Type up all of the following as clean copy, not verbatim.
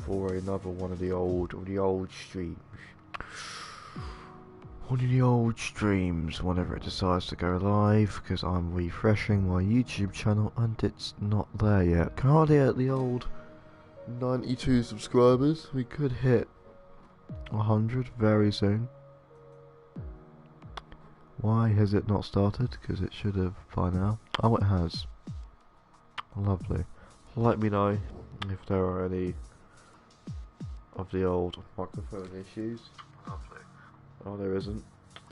for another one of the old streams. One of the old streams whenever it decides to go live, because I'm refreshing my YouTube channel and it's not there yet. Can't hit the old 92 subscribers. We could hit 100 very soon. Why has it not started? Because it should have by now. Oh, it has. Lovely. Let me know if there are any of the old microphone issues. Lovely. Oh, there isn't.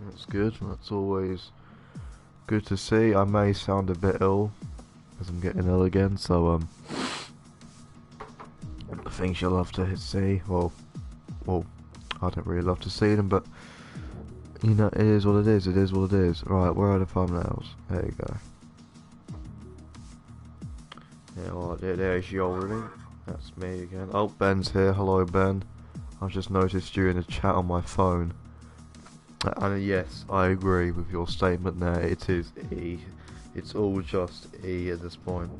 That's good. That's always good to see. I may sound a bit ill because I'm getting ill again, so things you'll love to see. Well, I don't really love to see them, but you know, it is what it is. It is what it is. Right, where are the thumbnails? There you go. Yeah, well, there's Yoldering. That's me again. Oh, Ben's here. Hello, Ben. I've just noticed you in a chat on my phone. And yes, I agree with your statement there. It is E. It's all just E at this point.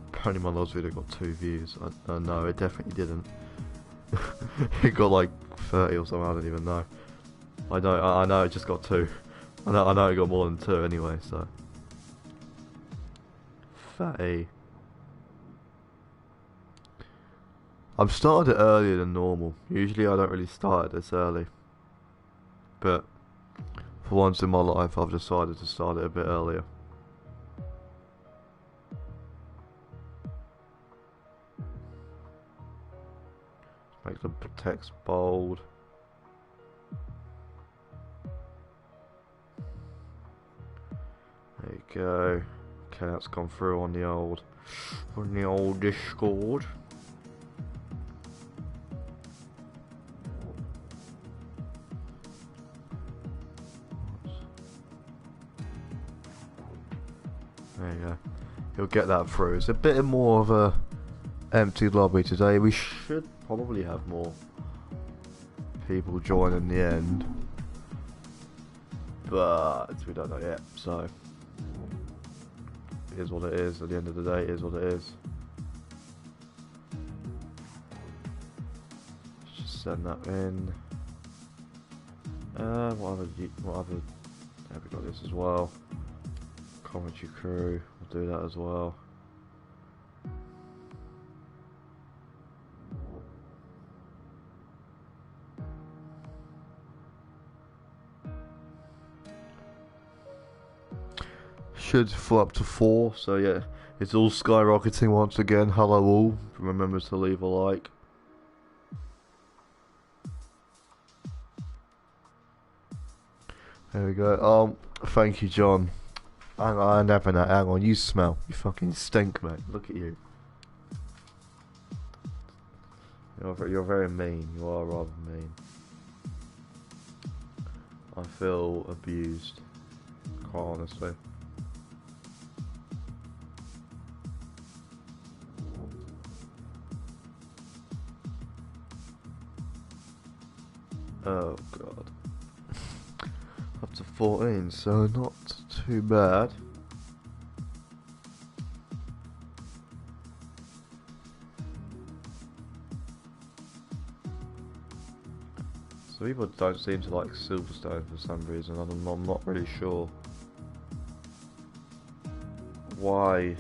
Apparently my last video got 2 views. No, it definitely didn't. It got like 30 or something, I don't even know. I know it just got 2. I know it got more than 2 anyway, so. Fatty. I've started it earlier than normal. Usually I don't really start it this early. But for once in my life I've decided to start it a bit earlier. Make the text bold. There you go. Okay, that's gone through on the old Discord. There you go. You'll get that through. It's a bit more of a empty lobby today. We should probably have more people join in the end, but we don't know yet. So it is what it is. At the end of the day, it is what it is. Let's just send that in. What other? Have we got this as well? Commentary crew. We'll do that as well. Should fill up to 4, so yeah, it's all skyrocketing once again. Hello all, remember to leave a like. There we go. Thank you, John. Hang on, hang on, you smell. You fucking stink, mate. Look at you. You're very mean. You are rather mean. I feel abused, quite honestly. Oh god. Up to 14, so not too bad. So people don't seem to like Silverstone for some reason. I'm not really sure why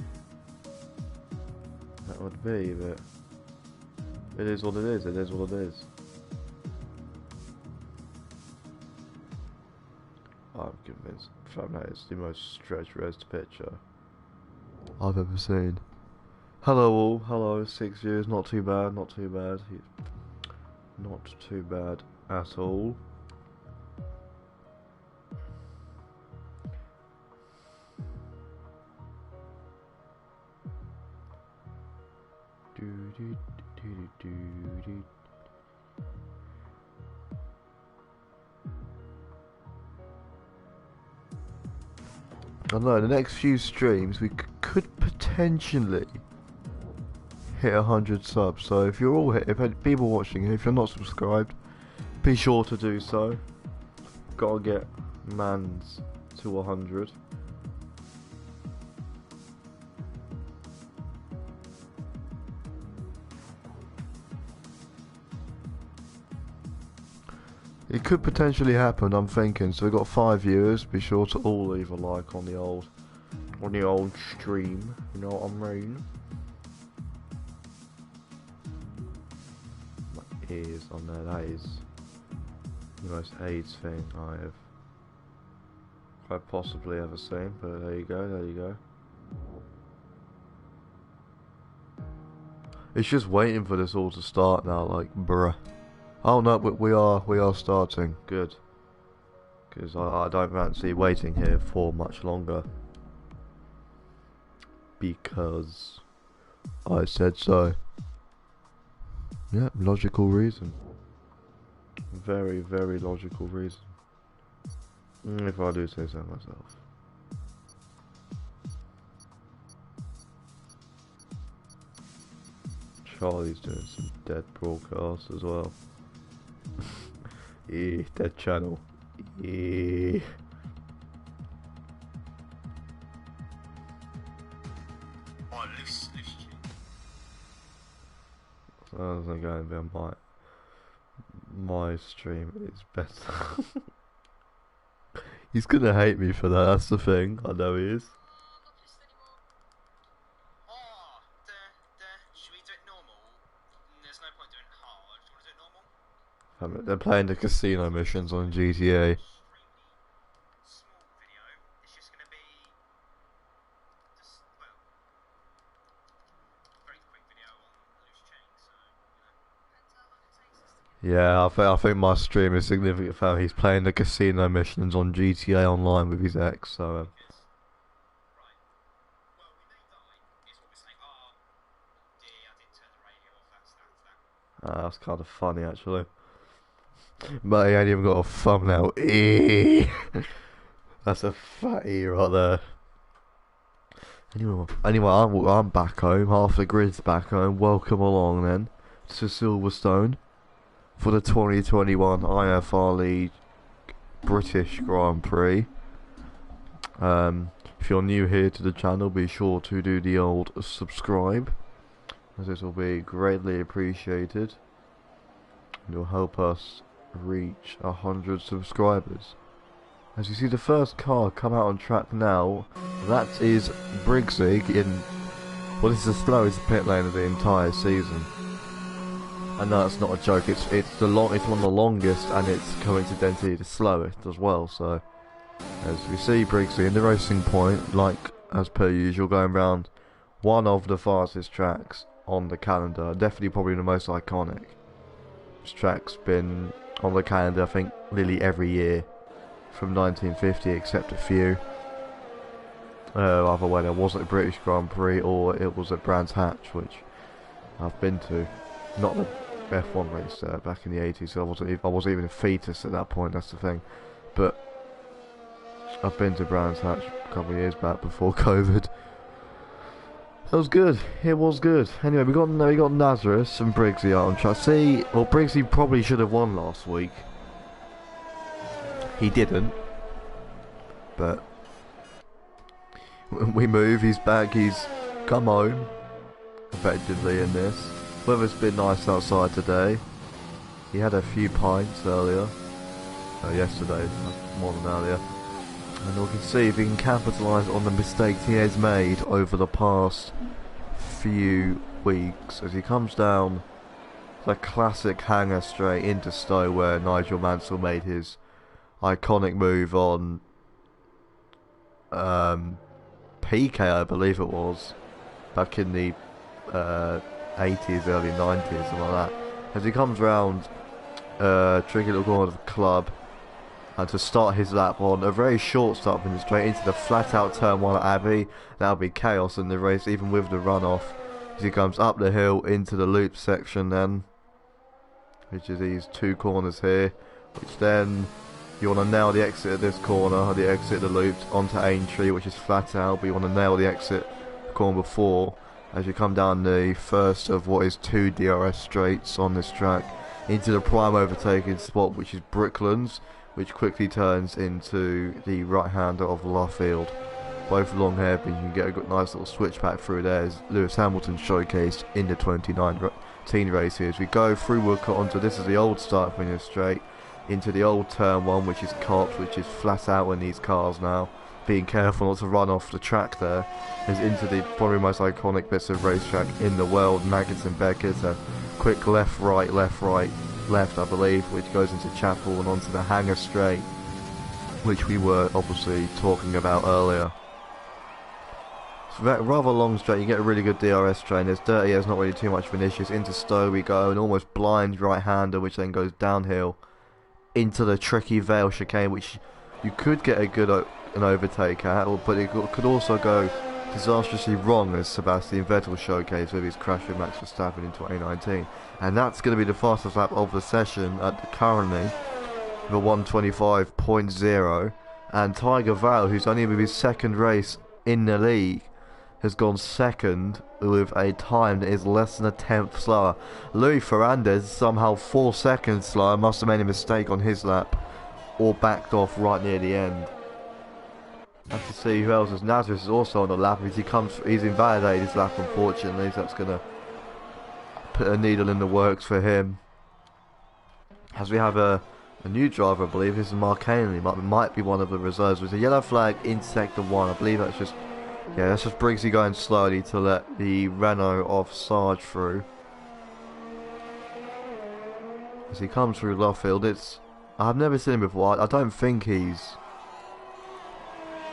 that would be, but it is what it is. It is what it is. I'm convinced that is the most stretch-resed picture I've ever seen. Hello all, hello, 6 years, not too bad, not too bad. Not too bad at all. I know, the next few streams we could potentially hit 100 subs, so if you're all if people watching, if you're not subscribed, be sure to do so. Gotta get mans to 100. It could potentially happen, I'm thinking. So we've got 5 viewers. Be sure to all leave a like on the old stream. You know what I mean? My ears on there. That is the most AIDS thing I have quite possibly ever seen. But there you go. There you go. It's just waiting for this all to start now. Like, bruh. Oh no, we are starting. Good. Because I don't fancy waiting here for much longer. Because I said so. Yeah, logical reason. Very, very logical reason. If I do say so myself. Charlie's doing some dead broadcasts as well. Yeah, dead channel. Yeah. So I was going behind my stream is better. He's gonna hate me for that, that's the thing. I know he is. They're playing the casino missions on GTA. Yeah, I think my stream is significant for him. He's playing the casino missions on GTA Online with his ex, so... that's kind of funny, actually. But he ain't even got a thumbnail. That's a fatty right there. Anyway, I'm back home. Half the grid's back home. Welcome along then to Silverstone for the 2021 IFR League British Grand Prix. If you're new here to the channel, be sure to do the old subscribe, as this will be greatly appreciated. It will help us reach 100 subscribers. As you see the first car come out on track now, that is Briggsy in, well, this is the slowest pit lane of the entire season. And no, it's not a joke, it's one of the longest, and it's coincidentally the slowest as well. So as we see Briggsy in the racing point, like as per usual, going around one of the fastest tracks on the calendar, definitely probably the most iconic. This track's been on the calendar, I think, nearly every year from 1950, except a few. Either way, there wasn't a British Grand Prix or it was at Brands Hatch, which I've been to. Not the F1 race back in the 80s, so I wasn't even a fetus at that point. That's the thing. But I've been to Brands Hatch a couple of years back before COVID. That was good. It was good. Anyway, we got Nazareth and Briggsy out on track. See, well, Briggsy probably should have won last week. He didn't. But we move. He's back. He's come home effectively in this. Weather's been nice outside today. He had a few pints earlier. Yesterday, more than earlier. And we can see if he can capitalise on the mistakes he has made over the past few weeks as he comes down the classic hanger straight into Stowe where Nigel Mansell made his iconic move on PK, I believe it was, back in the 80s, early 90s, something like that. As he comes round tricky little corner of the club, and to start his lap on a very short start from the straight into the flat out turn 1 at Abbey. That'll be chaos in the race, even with the runoff, as he comes up the hill into the loop section then, which is these 2 corners here, which then you want to nail the exit at this corner, or the exit of the loop onto Aintree, which is flat out, but you want to nail the exit corner before, as you come down the first of what is 2 DRS straights on this track into the prime overtaking spot, which is Brooklands, which quickly turns into the right-hander of Luffield. Both long hairpins, you can get a good, nice little switchback through there as Lewis Hamilton showcased in the 2019 race here. As we go through Woodcote onto, this is the old start from your straight, into the old turn 1, which is cops, which is flat out in these cars now. Being careful not to run off the track there. Is into the probably most iconic bits of racetrack in the world, Maggots and Beckers. A quick left, right, left, I believe, which goes into Chapel and onto the Hangar Straight, which we were obviously talking about earlier. It's a rather long straight. You get a really good DRS train. There's dirty, there's not really too much of an issue. It's into Stowe we go, an almost blind right-hander, which then goes downhill into the tricky Vale chicane, which you could get a good an overtake at, but it could also go disastrously wrong, as Sebastian Vettel showcased with his crash with Max Verstappen in 2019. And that's going to be the fastest lap of the session at currently, the 125.0. And Tiger Vale, who's only with his second race in the league, has gone second with a time that is less than a tenth slower. Luis Fernandez somehow 4 seconds slower, must have made a mistake on his lap or backed off right near the end. Have to see who else is. Nazareth is also on the lap. He's invalidated his lap, unfortunately, so that's going to put a needle in the works for him. As we have a new driver, I believe. This is Mark Hanley. Might be one of the reserves. There's a yellow flag in sector 1. I believe that's just... yeah, that's just Briggsy going slowly to let the Renault of Sarge through. As he comes through Luffield, I've never seen him before. I don't think he's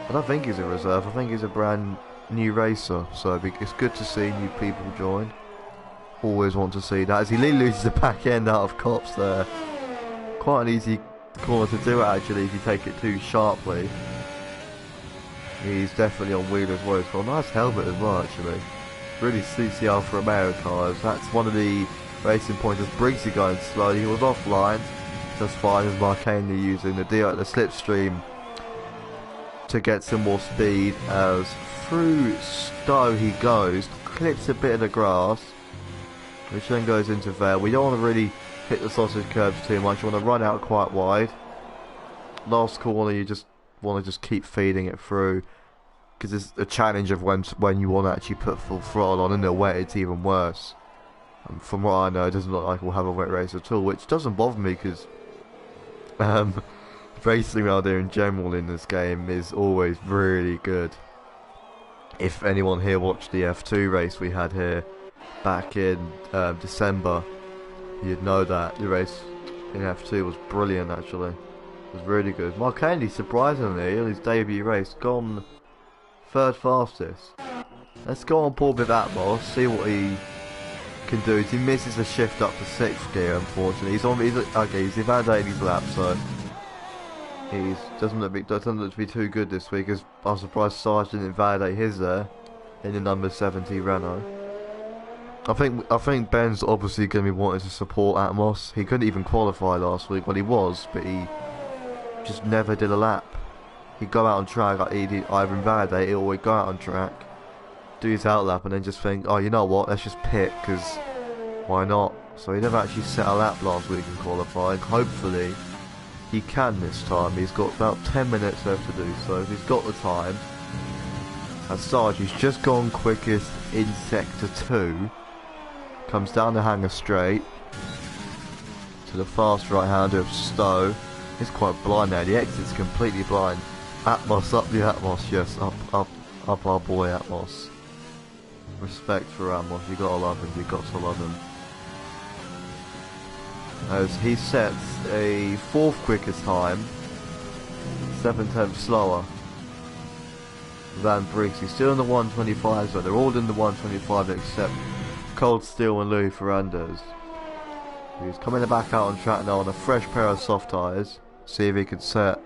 a reserve. I think he's a brand new racer. So it's good to see new people join. Always want to see that. As he loses the back end out of Cops there. Quite an easy corner to do it, actually, if you take it too sharply. He's definitely on wheel as well. He's got a nice helmet as well, actually. Really suits the Alfa Romeo cars. That's one of the racing points. As Briggsy going slowly, he was offline. Just fine, as Mark Haney using the slipstream to get some more speed. As through Stowe he goes, clips a bit of the grass, which then goes into Vale. We don't want to really hit the sausage curbs too much. You want to run out quite wide. Last corner, you just want to just keep feeding it through, because it's a challenge of when you want to actually put full throttle on. In the wet, it's even worse. And from what I know, it doesn't look like we'll have a wet race at all, which doesn't bother me, because racing around here in general in this game is always really good. If anyone here watched the F2 race we had here back in December, you'd know that the race in F2 was brilliant, actually. It was really good. Mark Haney, surprisingly, in his debut race, gone third fastest. Let's go on board with Atmos, see what he can do. He misses a shift up to 6th gear, unfortunately. He's invalidated his lap, so he doesn't look to be too good this week. As I'm surprised Sarge didn't invalidate his there in the number 70 Renault. I think Ben's obviously going to be wanting to support Atmos. He couldn't even qualify last week. Well, he was, but he just never did a lap. He'd go out on track, he'd either invalidate it or he'd go out on track, do his out lap, and then just think, oh, you know what, let's just pit, because why not? So he never actually set a lap last week in qualifying. Hopefully he can this time. He's got about 10 minutes left to do so. If he's got the time. And Sarge, he's just gone quickest in sector 2. Comes down the Hangar Straight to the fast right-hander of Stowe. He's quite blind there. The exit's completely blind. Atmos, up the Atmos, yes, up our boy Atmos. Respect for Atmos, you gotta love him, you got to love him. As he sets a 4th quickest time, 7/10 slower than Briggs. He's still in the 125s, but they're all in the 125 except Cold Steel and Luis Fernandez. He's coming back out on track now on a fresh pair of soft tyres. See if he can set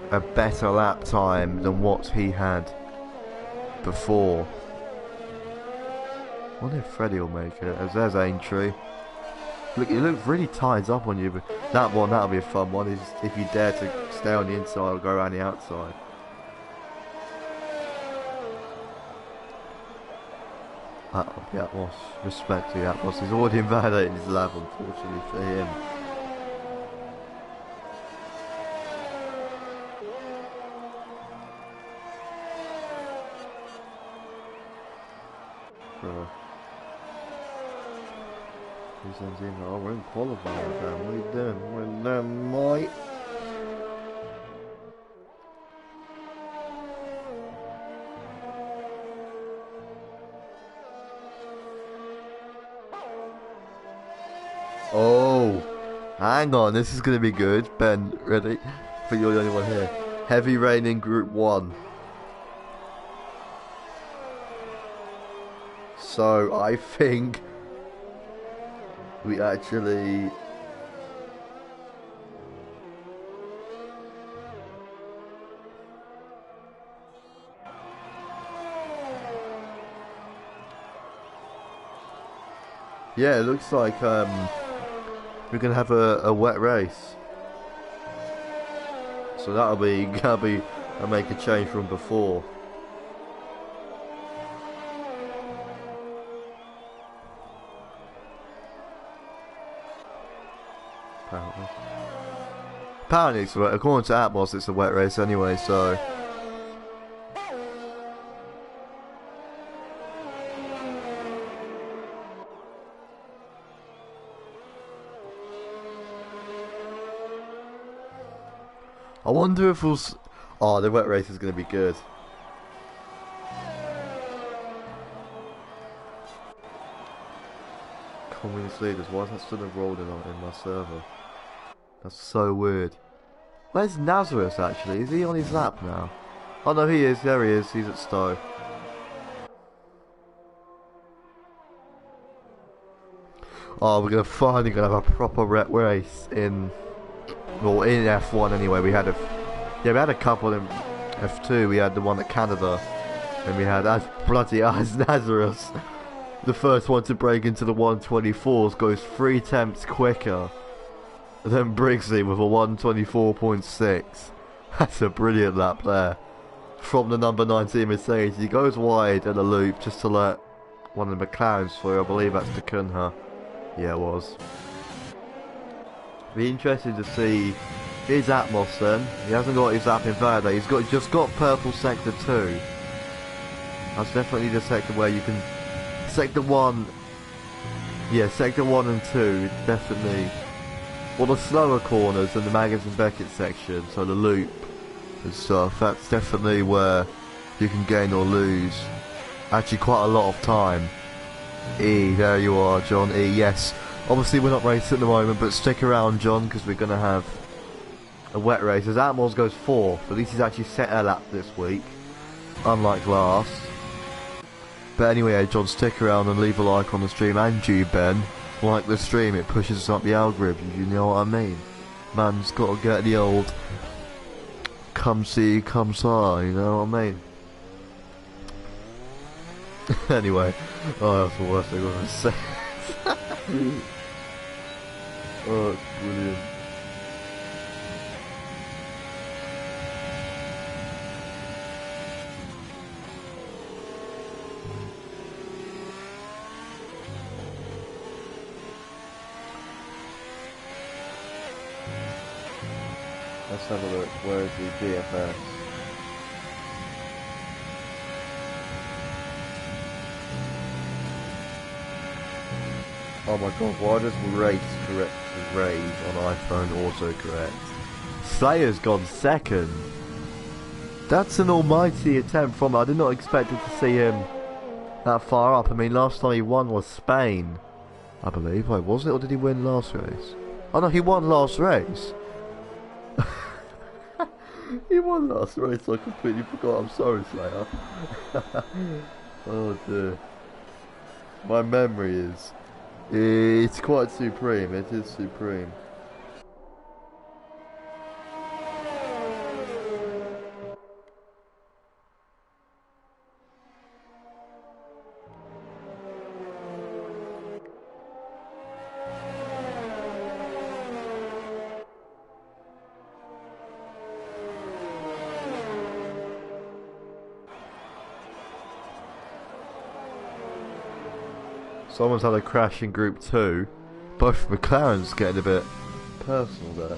a better lap time than what he had before. I wonder if Freddie will make it. As there's Aintree. Look, it looks really ties up on you, but that'll be a fun one. Is if you dare to stay on the inside or go around the outside. Atmos, respect to Atmos. He's already invalidated his lap, unfortunately for him. He sends in, oh, we're in qualifying, fam. What are you doing? We're in there, mate. Oh, hang on, this is going to be good. Ben, ready? I think you're the only one here. Heavy rain in Group 1. So, I think we actually... Yeah, it looks like we're going to have a wet race. So that'll be a make a change from before. Apparently it's wet. According to Atmos, it's a wet race anyway, so... I wonder if we'll... Oh, the wet race is going to be good. Convenience leaders, why is that still enrolled in my server? That's so weird. Where's Nazareth actually? Is he on his lap now? Oh no, he is. There he is. He's at Stowe. Oh, we're finally gonna have a proper race in... Well, in F1 anyway. We had a couple in F2. We had the one at Canada, and we had bloody as Nazareth. The first one to break into the 124s goes 3 tenths quicker than Briggsy with a 124.6. That's a brilliant lap there. From the number 19 Mercedes, he goes wide in a loop just to let one of the McLarens through. I believe that's the Kunha. Yeah, it was. Be interesting to see his Atmos then. He hasn't got his app in Verde. He's just got purple sector 2. That's definitely the sector where you can... Sector 1... Yeah, sector 1 and 2, definitely... Well, the slower corners and the Magazine Beckett section, so the loop and stuff, that's definitely where you can gain or lose actually quite a lot of time. E, there you are, John. E, yes. Obviously we're not racing at the moment, but stick around, John, because we're going to have a wet race. As Atmos goes 4th, at least he's actually set a lap this week, unlike last. But anyway, John, stick around and leave a like on the stream, and you, Ben. Like the stream, it pushes us up the algorithm, you know what I mean? Man's got to get the old come see, come saw, you know what I mean? Anyway, oh, that's the worst thing I've ever said. Oh, it's brilliant. Let's have a look. Where is the DFS? Oh my god, why does race correct raise on iPhone autocorrect? Slayer's gone second. That's an almighty attempt from... I did not expect to see him that far up. I mean, last time he won was Spain, I believe. Wait, was it? Or did he win last race? Oh no, he won last race. He won last race, I completely forgot. I'm sorry, Slayer. Oh dear. My memory is... It's quite supreme, it is supreme. Someone's had a crash in Group 2. Both McLarens getting a bit personal there.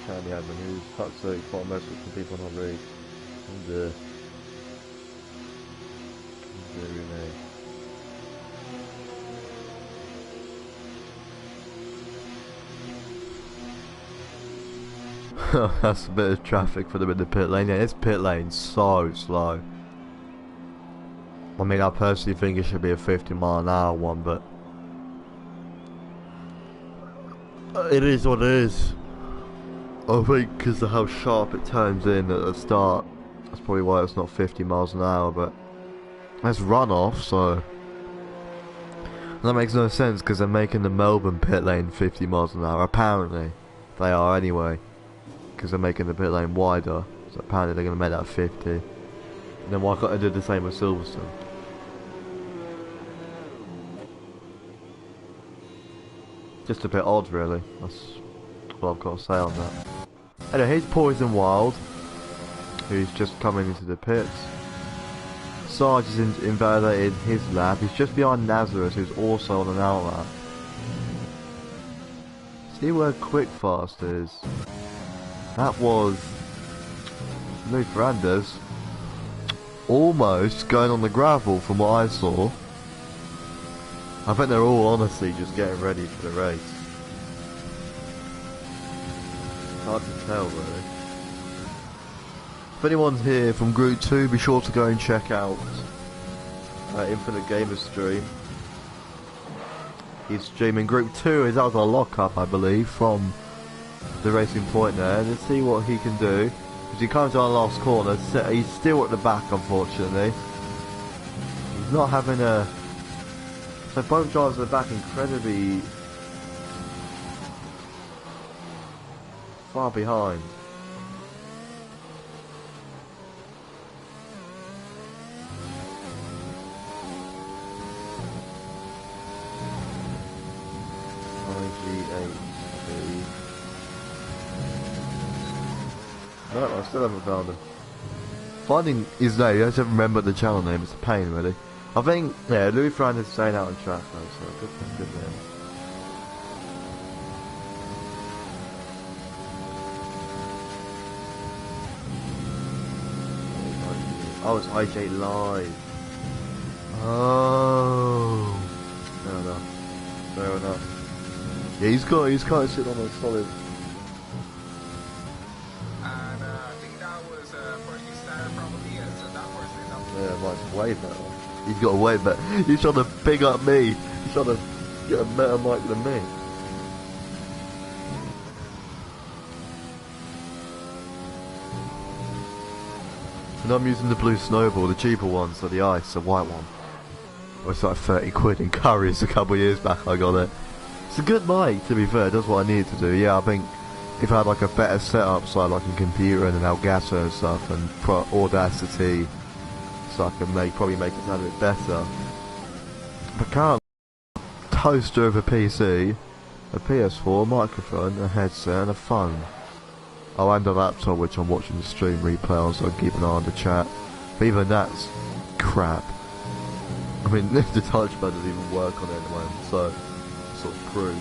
Candy had the news. Fuck's sake, quite a message from people not read. And That's a bit of traffic for them in the pit lane. Yeah, this pit lane's so slow. I mean, I personally think it should be a 50-mile-an-hour one, but it is what it is. I think because of how sharp it turns in at the start, that's probably why it's not 50 miles an hour, but that's runoff, so that makes no sense because they're making the Melbourne pit lane 50 miles an hour. Apparently, they are anyway, because they're making the pit lane wider, so apparently they're going to make that 50. And then why can't they do the same with Silverstone? Just a bit odd, really. That's what I've got to say on that. Anyway, here's Poison Wild, who's just coming into the pits. Sarge is invalidated his lap. He's just behind Nazareth, who's also on an outlap. See where Quick Fast is? That was Luke Randers almost going on the gravel from what I saw. I think they're all honestly just getting ready for the race. Hard to tell really. If anyone's here from Group 2, be sure to go and check out Infinite Gamer's stream. He's streaming Group 2, is out of a lockup I believe from the Racing Point there. Let's see what he can do. As he comes down the last corner, he's still at the back unfortunately. He's not having a... So both drivers are back incredibly far behind. No, I still haven't found him. Finding his name, I just haven't remembered the channel name, it's a pain really. I think, yeah, Louis Fran is staying out on track though, so good man. Oh, it's IJ Live. Oh. Fair enough. Fair enough. Yeah, he's kind of sitting on a solid... And I think that was first he started probably, so that first is up. Yeah, mine's way better. He's got a way better. He's trying to big up me. He's trying to get a better mic than me. And I'm using the blue snowball, the cheaper one, so the ice, the white one. It was like 30 quid in Curry's a couple of years back I got it. It's a good mic to be fair, it does what I need to do. Yeah, I think if I had like a better setup, so like a computer and an Elgato and stuff and Audacity, so I can probably make it sound a bit better. But can't. Toaster of a PC, a PS4, microphone, a headset and a phone. Oh, and a laptop which I'm watching the stream replay on, so I keep an eye on the chat. But even that's crap. I mean, the touchpad doesn't even work on it at the moment, so sort of crude.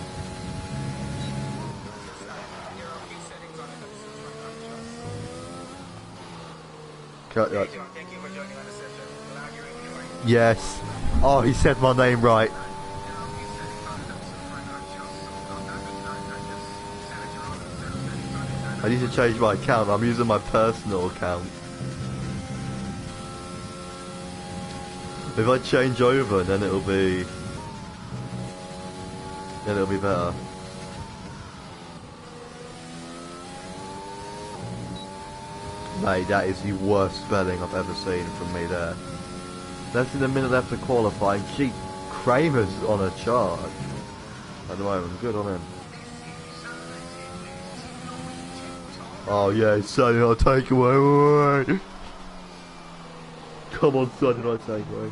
Thank you for joining on the session. Glad you're enjoying. Yes. Oh, he said my name right. I need to change my account. I'm using my personal account. If I change over, then it'll be better. Mate, that is the worst spelling I've ever seen from me there. Less than a minute left to qualify. Gee, Kramer's on a charge at the moment. Good on him. Oh yeah, Sonny, I'll take away. Come on, Sonny, I'll take away.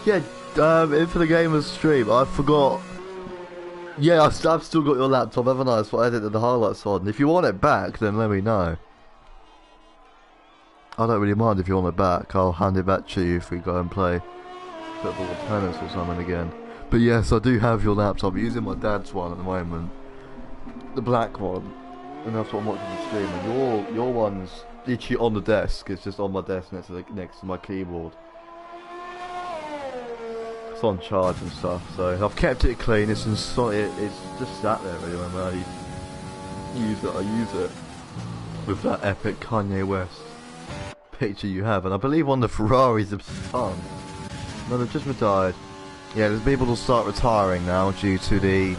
Yeah, in for the gamers stream, I forgot. Yeah, I've still got your laptop, haven't I? That's what I edited the highlights on. If you want it back, then let me know. I don't really mind if you want it back. I'll hand it back to you if we go and play football or tennis or something again. But yes, I do have your laptop. I'm using my dad's one at the moment. The black one. and that's what I'm watching the stream. And your one's literally on the desk. It's just on my desk next to my keyboard. It's on charge and stuff. So I've kept it clean. It's just sat there really. When I use it with that epic Kanye West picture you have, and I believe one of the Ferraris have spun. No, they've just retired. Yeah, there's people will start retiring now due to the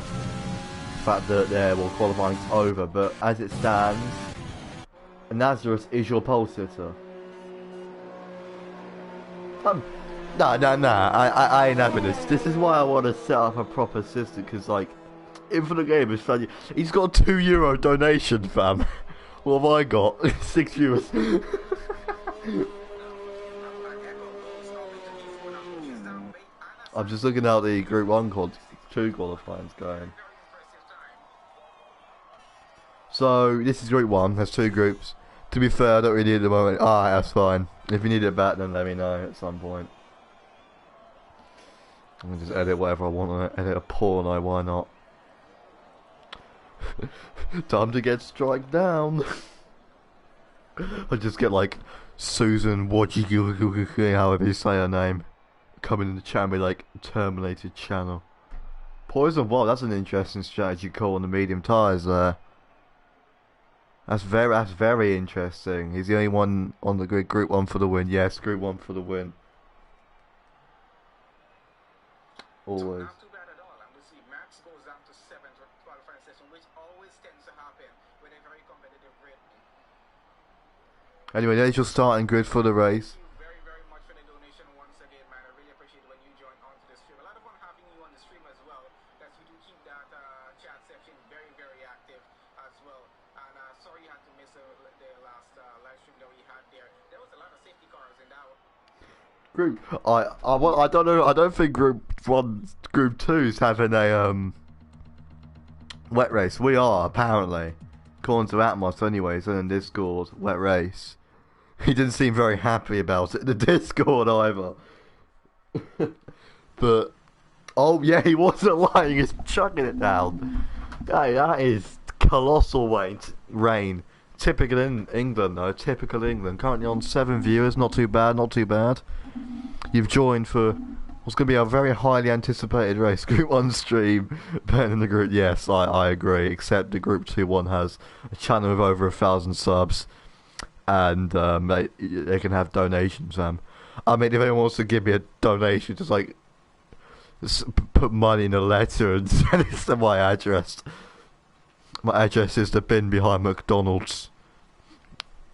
fact that qualifying's over, but as it stands, Nazareth is your pole sitter. I ain't having this. This is why I want to set up a proper system, because like, Infinite Game is funny. He's got a €2 donation, fam. What have I got? 6 viewers. I'm just looking at the Group 1 2 qualifying's going. So, this is Group 1, there's 2 groups. To be fair, I don't really need it at the moment. Alright, that's fine. If you need it back, then let me know at some point. I can just edit whatever I want on it. Edit a porno, why not? Time to get strike down. I just get like Susan Wojcicki, however you say her name, coming in the chat and be like, terminated channel. Poison, wow, that's an interesting strategy call on the medium tyres there. That's very interesting. He's the only one on the grid. Group 1 for the win. Yes, Group 1 for the win. Always. So not too bad at all. And we see Max goes down to 7th qualifying session, which always tends to happen with a very competitive grid. Anyway, there's your starting grid for the race. Thank you very, very much for the donation once again, man. I really appreciate when you join onto the stream. A lot of fun having you on the stream as well. That we do keep that chat section very, very active as well. And sorry you had to miss the last live stream that we had there. There was a lot of safety cars in that one. I don't know. I don't think Group 1, Group 2's having a wet race. We are apparently, according to Atmos, anyways, in Discord, wet race. He didn't seem very happy about it in the Discord either. But oh yeah, he wasn't lying. He's chucking it down. Hey, that is colossal rain. Typical in England though. Typical England. Currently on 7 viewers. Not too bad. Not too bad. You've joined for what's going to be a very highly anticipated race. Group 1 stream better than the Group. Yes, I agree. Except the Group 2 one has a channel with over 1,000 subs, and they can have donations. I mean, if anyone wants to give me a donation, just like put money in a letter and send it to my address. My address is the bin behind McDonald's.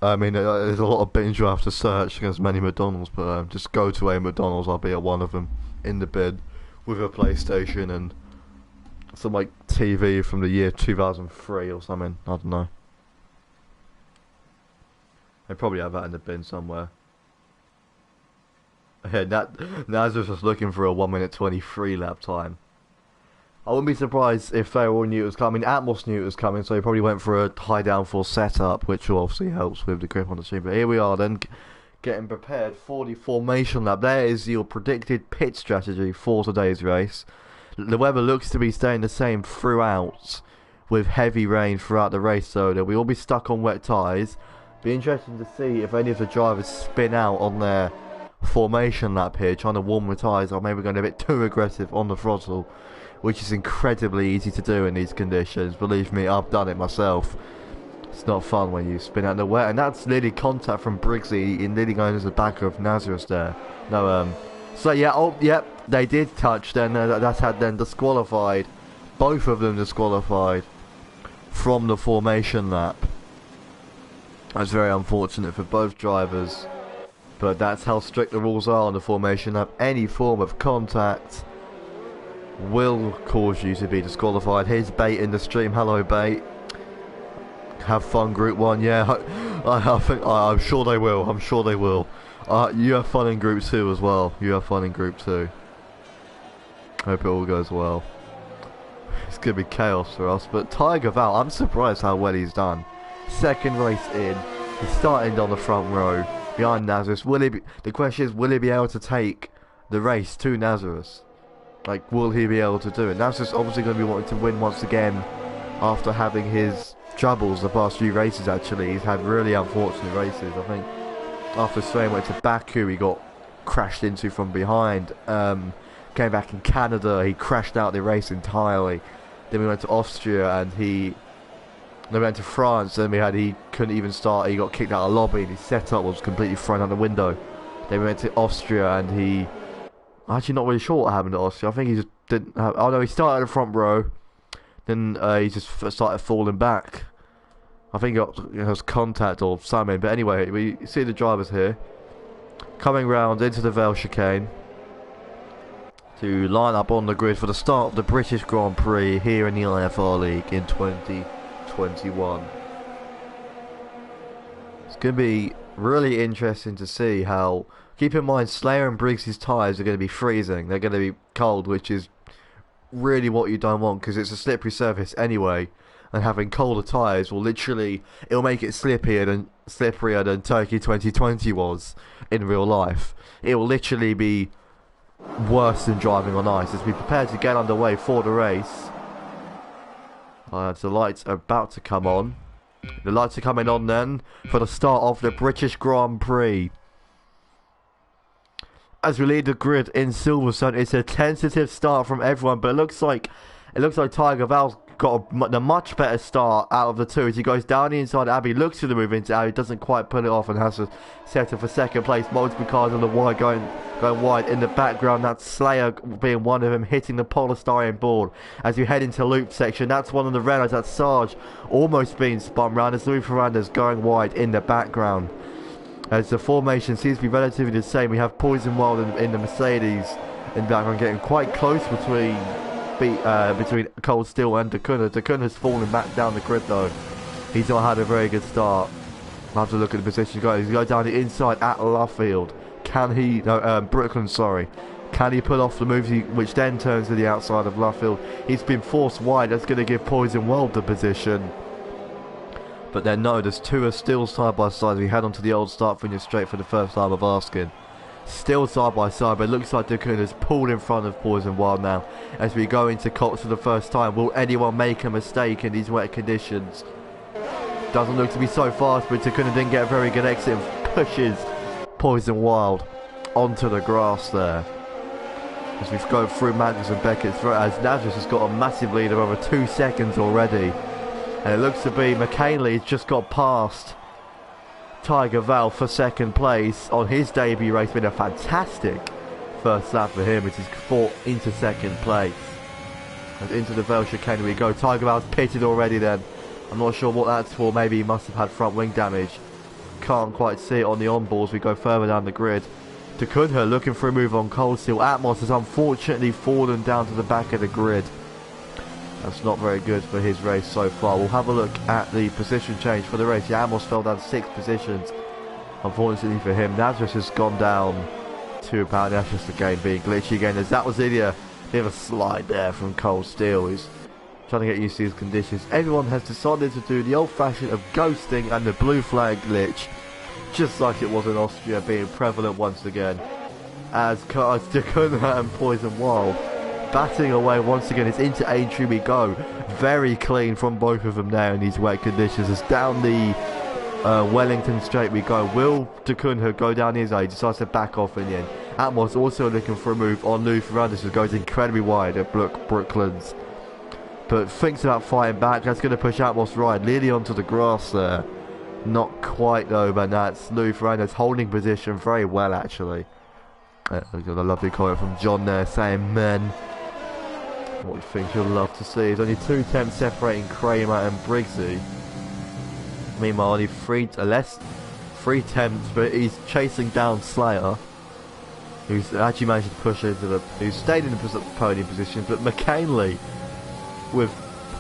I mean, there's a lot of bins you have to search against many McDonald's, but just go to a McDonald's, I'll be at one of them, in the bin, with a PlayStation and some like TV from the year 2003 or something, I don't know. They probably have that in the bin somewhere. Yeah, Nazareth was looking for a 1 minute 23 lap time. I wouldn't be surprised if they all knew it was coming. Atmos knew it was coming, so he probably went for a high downforce setup, which obviously helps with the grip on the stream. But here we are then, getting prepared for the formation lap. There is your predicted pit strategy for today's race. The weather looks to be staying the same throughout, with heavy rain throughout the race, so that we all be stuck on wet tyres. Be interesting to see if any of the drivers spin out on their formation lap here, trying to warm the tyres, or maybe going a bit too aggressive on the throttle, which is incredibly easy to do in these conditions. Believe me, I've done it myself. It's not fun when you spin out in the wet, and that's nearly contact from Briggsy in nearly going to the back of Nazareth there. No, so yeah, oh, yep, they did touch then, that's had then disqualified, both of them disqualified from the formation lap. That's very unfortunate for both drivers, but that's how strict the rules are on the formation lap. Any form of contact will cause you to be disqualified. Here's Bait in the stream. Hello, Bait. Have fun, Group 1. Yeah, I'm sure they will. I'm sure they will. You have fun in Group 2 as well. You have fun in Group 2. Hope it all goes well. It's gonna be chaos for us, but Tiger Val, I'm surprised how well he's done. Second race in, he's starting on the front row behind Nazareth. The question is, will he be able to take the race to Nazareth? Like, will he be able to do it? Nazareth's obviously going to be wanting to win once again after having his troubles the past few races. Actually, he's had really unfortunate races. I think after Spain went to Baku, he got crashed into from behind. Came back in Canada, he crashed out the race entirely. Then we went to Austria, and then we went to France, and he couldn't even start. He got kicked out of the lobby, and his setup was completely thrown out the window. Then we went to Austria, and I'm actually not really sure what happened at Austria. I think he just didn't have... Oh no, he started in the front row. Then he just started falling back. I think it was contact or something. But anyway, we see the drivers here coming round into the Vale chicane to line up on the grid for the start of the British Grand Prix here in the IFR League in 2021. It's going to be really interesting to see how... Keep in mind, Slayer and Briggs' tyres are going to be freezing. They're going to be cold, which is really what you don't want, because it's a slippery surface anyway. And having colder tyres will literally... It'll make it slippier than Turkey 2020 was in real life. It will literally be worse than driving on ice. As we prepare to get underway for the race. The lights are about to come on. The lights are coming on then for the start of the British Grand Prix. As we lead the grid in Silverstone, it's a tentative start from everyone, but it looks like Tiger Val's got a much better start out of the two as he goes down the inside. Abbey looks to the move into Abbey, doesn't quite pull it off and has to settle for second place. Multiple cars on the wide going wide in the background. That's Slayer being one of them, hitting the polystyrene board as you head into loop section. That's one of the Renaults. That's Sarge almost being spun round as Louis Ferranda's going wide in the background. As the formation seems to be relatively the same, we have Poison Wild in the Mercedes in the background, getting quite close between Cold Steel and Decuna. Decuna's fallen back down the grid though. He's not had a very good start. I'll have to look at the position. He's going down the inside at Luffield. Can he... No, Brooklyn, sorry. Can he pull off the move which then turns to the outside of Luffield? He's been forced wide. That's going to give Poison Wild the position. But then no, there's two are still side by side. We head on to the old start finish straight for the first time of asking. Still side by side, but it looks like Decuna's pulled in front of Poison Wild now. As we go into Cox for the first time, will anyone make a mistake in these wet conditions? Doesn't look to be so fast, but Decuna didn't get a very good exit and pushes Poison Wild onto the grass there. As we go through Madras and Beckett's as Nadras has got a massive lead of over 2 seconds already. And it looks to be McKinley's just got past Tiger Val for second place on his debut race. Been a fantastic first lap for him as he's fought into second place. And into the Val chicane we go. Tiger Val's pitted already then. I'm not sure what that's for. Maybe he must have had front wing damage. Can't quite see it on the onboards. We go further down the grid. Decuna looking for a move on Cold Steel. Atmos has unfortunately fallen down to the back of the grid. That's not very good for his race so far. We'll have a look at the position change for the race. Yeah, Amos fell down 6 positions. Unfortunately for him, Nazareth has gone down 2 pounds. That's just the game being glitchy again. As that was Ilya, bit of a slide there from Cold Steel. He's trying to get used to these conditions. Everyone has decided to do the old-fashioned of ghosting and the blue flag glitch, just like it was in Austria, being prevalent once again. As Decuna and Poison Wild batting away once again. It's into entry we go. Very clean from both of them now in these wet conditions. As down the Wellington straight we go. Will Decuna go down his A? Decides to back off in the end. Atmos also looking for a move on Lou Ferrandis, who goes incredibly wide at Brooklands, but thinks about fighting back. That's going to push Atmos right nearly onto the grass there. Not quite though, but that's Lou Ferrandis holding position very well actually. We've got a lovely comment from John there saying, "Men, what you think you'll love to see is only 2 temps separating Kramer and Briggsy. Meanwhile, only 3 temps, but he's chasing down Slayer, who's actually managed to push into who's stayed in the podium position. But McKinley, with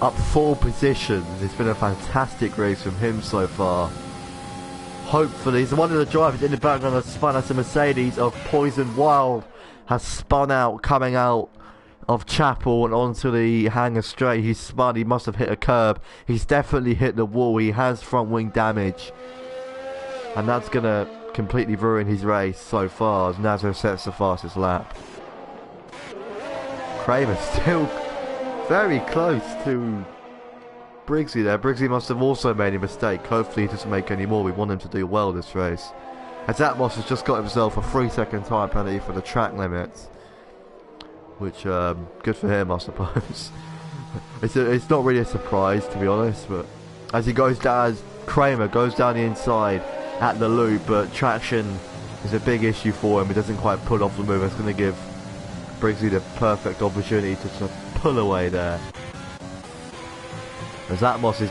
up 4 positions, it's been a fantastic race from him so far. Hopefully, so one of the drivers in the background has spun out a Mercedes of Poison Wild, has spun out, coming out of Chapel and onto the hangar straight. He's spun, he must have hit a curb. He's definitely hit the wall. He has front wing damage. And that's going to completely ruin his race so far as Nazo sets the fastest lap. Kramer still very close to Briggsy there. Briggsy must have also made a mistake. Hopefully he doesn't make any more. We want him to do well this race. As Atmos has just got himself a 3-second time penalty for the track limits. Which, good for him, I suppose. It's not really a surprise, to be honest, but as he goes down, as Kramer goes down the inside at the loop, but traction is a big issue for him. He doesn't quite pull off the move. It's going to give Briggsy the perfect opportunity to pull away there. As Atmos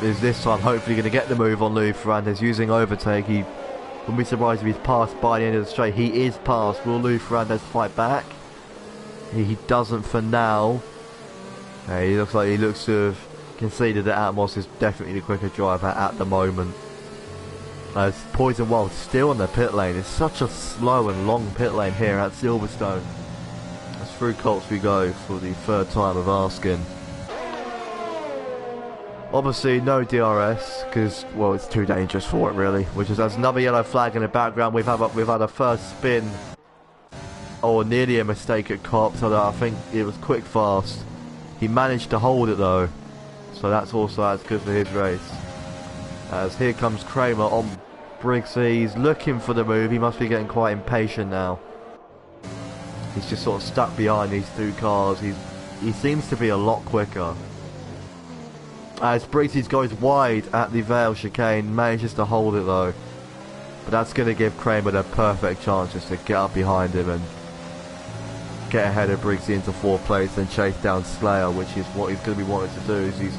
is this time hopefully going to get the move on Louis Ferrandis using overtake. He wouldn't be surprised if he's passed by the end of the straight. He is passed. Will Louis Ferrandis fight back? He doesn't for now. He looks to have conceded that Atmos is definitely the quicker driver at the moment. As Poison Wild still on the pit lane. It's such a slow and long pit lane here at Silverstone. As through Colts we go for the third time of asking. Obviously no DRS because, well, it's too dangerous for it really. Which is there's another yellow flag in the background. We've had a first spin, or nearly a mistake at Cops. So I think it was quick fast. He managed to hold it though, so that's good for his race. As here comes Kramer on Briggsy. He's looking for the move. He must be getting quite impatient now. He's just sort of stuck behind these two cars. He seems to be a lot quicker. As Briggsy goes wide at the Vale chicane, manages to hold it though. But that's going to give Kramer the perfect chance just to get up behind him and get ahead of Briggsy into fourth place and chase down Slayer, which is what he's going to be wanting to do. Is he's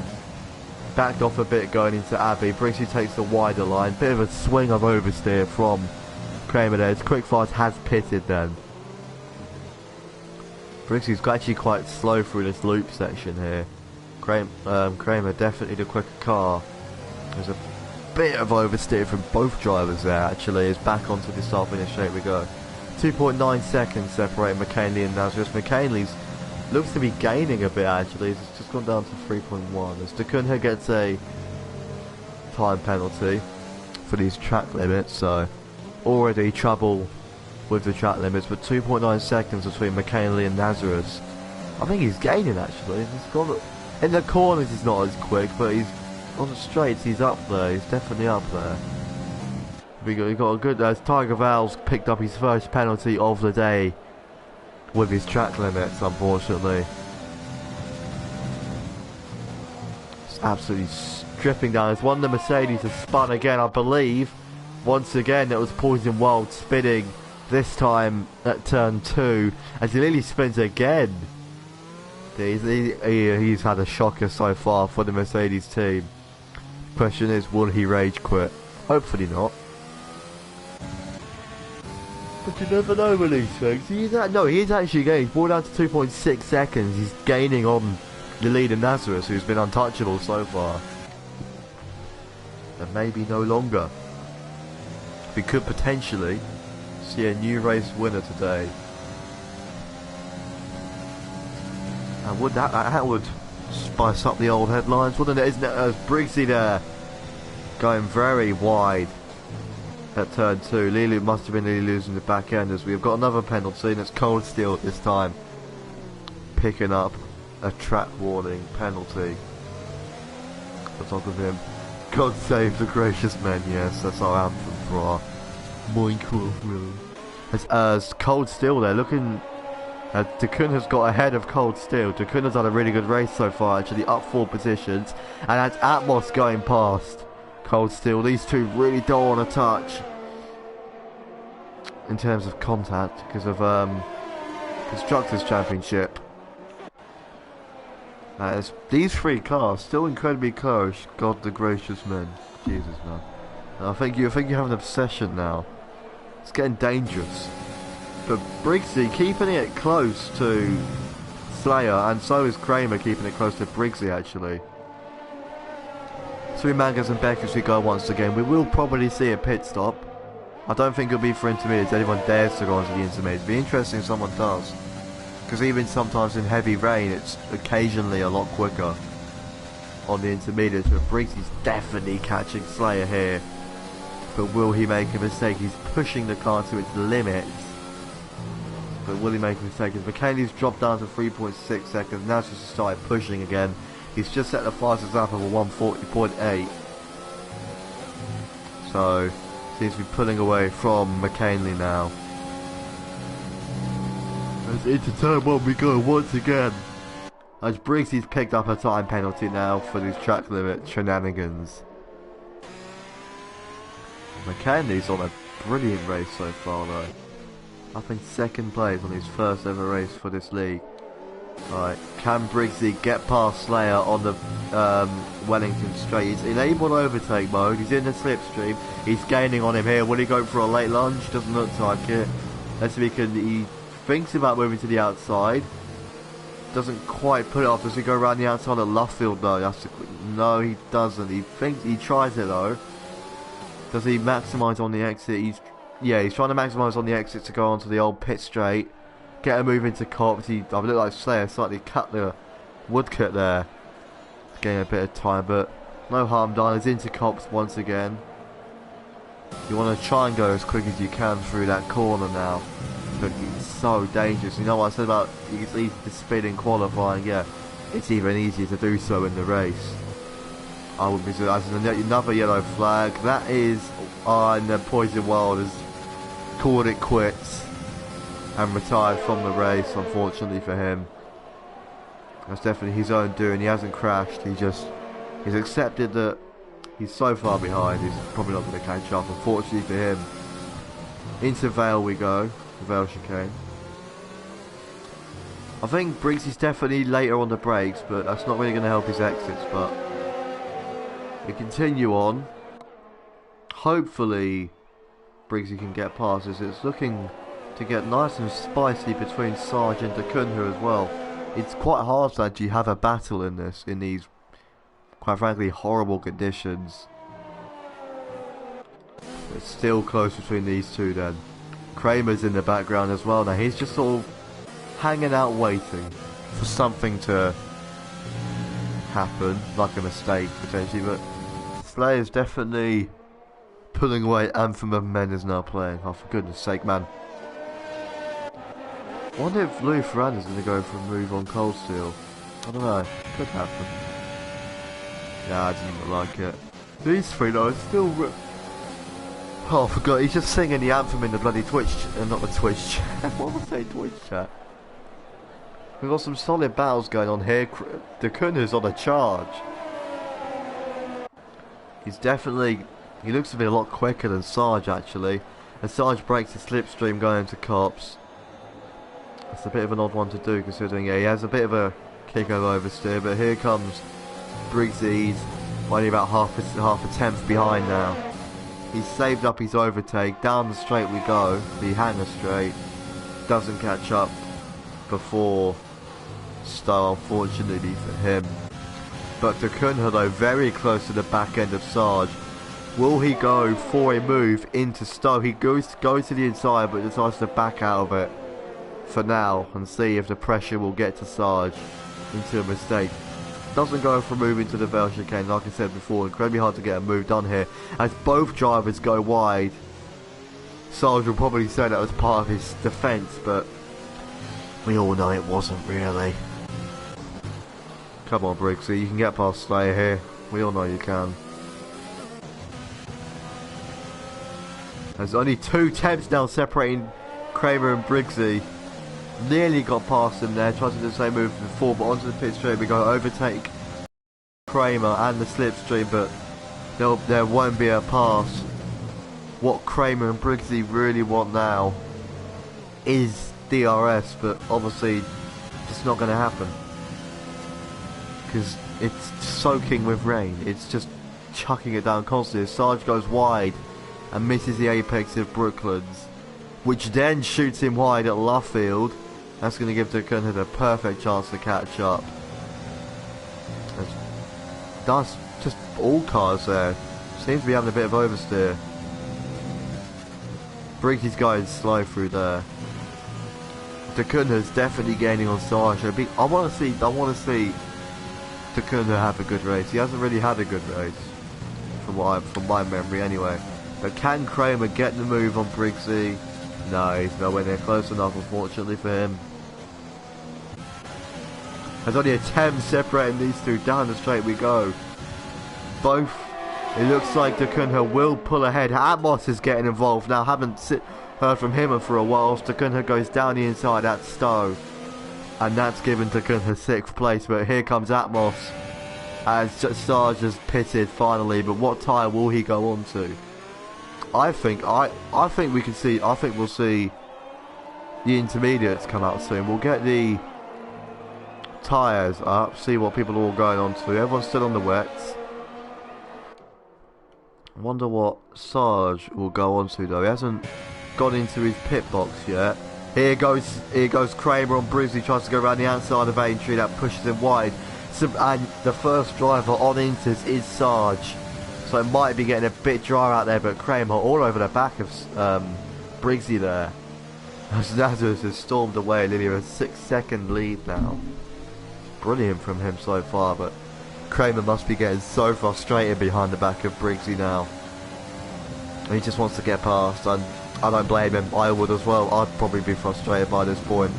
backed off a bit going into Abbey. Briggsy takes the wider line. Bit of a swing of oversteer from Kramer there. Quickfast has pitted then. Briggsy's actually quite slow through this loop section here. Kramer definitely the quicker car. There's a bit of oversteer from both drivers there actually. Is back onto the start finish straight we go. 2.9 seconds separate McKinley and Nazareth. McKinley's looks to be gaining a bit actually. It's just gone down to 3.1 as DeCunha gets a time penalty for these track limits, so already trouble with the track limits, but 2.9 seconds between McKinley and Nazareth. I think he's gaining actually. He's gone in the corners. He's not as quick, but he's on the straights. He's up there. He's definitely up there. We got a good, as Tiger Val's picked up his first penalty of the day with his track limits, unfortunately. It's absolutely stripping down. It's one of the Mercedes has spun again, I believe. Once again, it was Poison Wild spinning, this time at turn 2, as he nearly spins again. He's had a shocker so far for the Mercedes team. Question is, will he rage quit? Hopefully not. But you never know with these things. He's actually gaining. He's brought down to 2.6 seconds. He's gaining on the leader Nazareth, who's been untouchable so far. And maybe no longer. We could potentially see a new race winner today. And would that would spice up the old headlines, wouldn't it? Isn't it? As Briggsy there going very wide at turn 2. Lily must have been really losing the back end, as we've got another penalty, and it's Cold Steel this time picking up a track warning penalty. On top of him, God save the gracious men. Yes, that's our anthem for our Minecraft room. As Cold Steel there looking. DeCunha's got ahead of Cold Steel. DeCunha's had a really good race so far, actually up 4 positions, and that's Atmos going past Cold Steel. These two really don't want to touch in terms of contact because of Constructors' Championship. These 3 cars still incredibly close. God the gracious men. Jesus, man. I think you have an obsession now. It's getting dangerous. But Briggsy keeping it close to Slayer, and so is Kramer keeping it close to Briggsy actually. Through Mangas and Beck as we go once again. We will probably see a pit stop. I don't think it'll be for intermediates. Anyone dares to go onto the intermediates. It'll be interesting if someone does. Because even sometimes in heavy rain, it's occasionally a lot quicker on the intermediates. But Briggsy's definitely catching Slayer here. But will he make a mistake? He's pushing the car to its limits. But will he make a mistake? As McKinley's dropped down to 3.6 seconds. Now just started pushing again. He's just set the fastest lap of a 140.8. So, seems to be pulling away from McKinley now. As into turn 1 we go once again. As Briggsy's picked up a time penalty now for these track limit shenanigans. McKinley's on a brilliant race so far though. Up in second place on his first ever race for this league. Right, can Briggsy get past Slayer on the Wellington straight? He's in able overtake mode, he's in the slipstream, he's gaining on him here. Will he go for a late lunge? Doesn't look like it. Let's see if he thinks about moving to the outside. Doesn't quite put it off. Does he go around the outside of Luffield though? No, he doesn't. He tries it though. Does he maximise on the exit? He's trying to maximise on the exit to go onto the old pit straight. Get a move into Cops. I look like Slayer slightly cut the woodcut there. Getting a bit of time, but no harm done. He's into Cops once again. You want to try and go as quick as you can through that corner now. But it's so dangerous. You know what I said about it's easy to speed in qualifying? Yeah, it's even easier to do so in the race. I would be as another yellow flag. That is in the Poison World has called it quits and retired from the race, unfortunately for him. That's definitely his own doing. He hasn't crashed, he's accepted that he's so far behind, he's probably not going to catch up, unfortunately for him. Into Vale we go, the Vale chicane. I think Briggsy's definitely later on the brakes, but that's not really going to help his exits, but we continue on. Hopefully Briggsy can get past this. It's looking to get nice and spicy between Sarge and Kunha as well. It's quite hard to actually have a battle in these quite frankly horrible conditions. It's still close between these two then. Kramer's in the background as well now. He's just sort of hanging out waiting for something to happen, like a mistake potentially, but Slayer's definitely pulling away. Anthem of Men is now playing. Oh, for goodness sake, man. I wonder if Louis Ferrand is going to go for a move on Cold Steel. I don't know. Could happen. Yeah, I didn't even like it. These three though, still. Oh, I forgot. He's just singing the anthem in the bloody Twitch, not the Twitch chat. What was I saying, Twitch chat? We've got some solid battles going on here. The Kunha's on a charge. He's definitely. He looks to be a lot quicker than Sarge actually. And Sarge breaks his slipstream going to Cops. It's a bit of an odd one to do considering he has a bit of a kick over oversteer, but here comes Briggsy. He's only about half a tenth behind now. He's saved up his overtake. Down the straight we go. The hanger straight. Doesn't catch up before Stowe, unfortunately for him. But to Kunha though, very close to the back end of Sarge. Will he go for a move into Stowe? He goes to the inside but decides to back out of it for now and see if the pressure will get to Sarge into a mistake. Doesn't go for a move into the Vale chicane, like I said before. Incredibly hard to get a move done here as both drivers go wide. Sarge will probably say that was part of his defence, but we all know it wasn't really. Come on Briggsy, you can get past Slayer here. We all know you can. There's only 2 tenths now separating Kramer and Briggsy. Nearly got past him there, tried to do the same move before, but onto the pit straight we go, overtake Kramer and the slipstream, but there won't be a pass. What Kramer and Briggsy really want now is DRS, but obviously it's not going to happen because it's soaking with rain. It's just chucking it down constantly. Sarge goes wide and misses the apex of Brooklands, which then shoots him wide at Luffield. That's going to give Kunha the perfect chance to catch up. That's just all cars there. Seems to be having a bit of oversteer. Briggsy's going slow through there. Kunha's definitely gaining on Sarge. I want to see Kunha have a good race. He hasn't really had a good race, from my memory anyway. But can Kramer get the move on Briggsy? No, he's nowhere near close enough, unfortunately for him. There's only a 10 separating these two. Down the straight we go. Both. It looks like Takunha will pull ahead. Atmos is getting involved now. Haven't heard from him for a while. Takunha goes down the inside at Stowe. And that's given Takunha 6th place. But here comes Atmos. As Sarge has pitted finally. But what tyre will he go on to? I think we can see. I think we'll see the intermediates come out soon. We'll get the tyres up, see what people are all going on to. Everyone's still on the wets. Wonder what Sarge will go on to though. He hasn't gone into his pit box yet. Here goes Kramer on Bruce. He tries to go around the outside of Aintree. That pushes him wide. And the first driver on Inters is Sarge. So it might be getting a bit dry out there, but Kramer all over the back of Briggsy there. As Nazareth has stormed away, nearly a 6-second lead now. Brilliant from him so far, but Kramer must be getting so frustrated behind the back of Briggsy now. He just wants to get past, and I don't blame him. I would as well. I'd probably be frustrated by this point.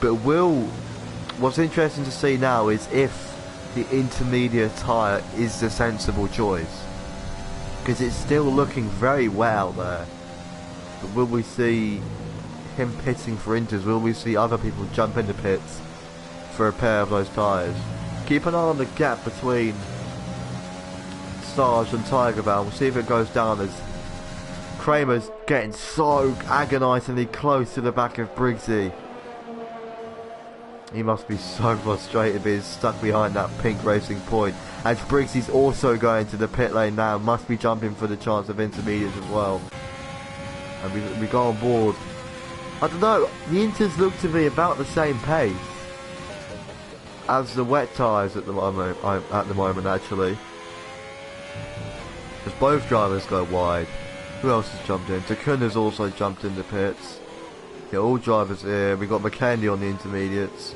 But what's interesting to see now is if the intermediate tyre is the sensible choice. Because it's still looking very well there. But will we see him pitting for Inters? Will we see other people jump into pits for a pair of those tyres? Keep an eye on the gap between Sarge and Tiger Val. We'll see if it goes down as Kramer's getting so agonisingly close to the back of Briggsy. He must be so frustrated being stuck behind that pink racing point. As Briggsy's also going to the pit lane now, must be jumping for the chance of intermediates as well. And we go on board. I don't know, the Inters look to be about the same pace as the wet tyres at the moment actually. As both drivers go wide. Who else has jumped in? Takunha's also jumped in the pits. Yeah, all drivers here. We've got McKendy on the intermediates.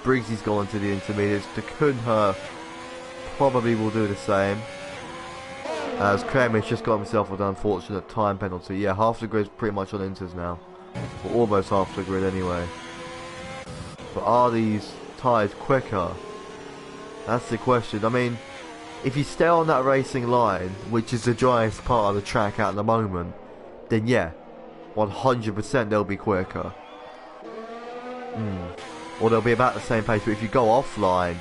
Briggsy's gone to the intermediates. Takunha probably will do the same. As Kramer's just got himself with an unfortunate time penalty. Yeah, half the grid's pretty much on Inters now. Or almost half the grid anyway. But are these tyres quicker? That's the question. I mean, if you stay on that racing line, which is the driest part of the track at the moment, then yeah, 100% they'll be quicker. Or they'll be about the same pace. But if you go offline,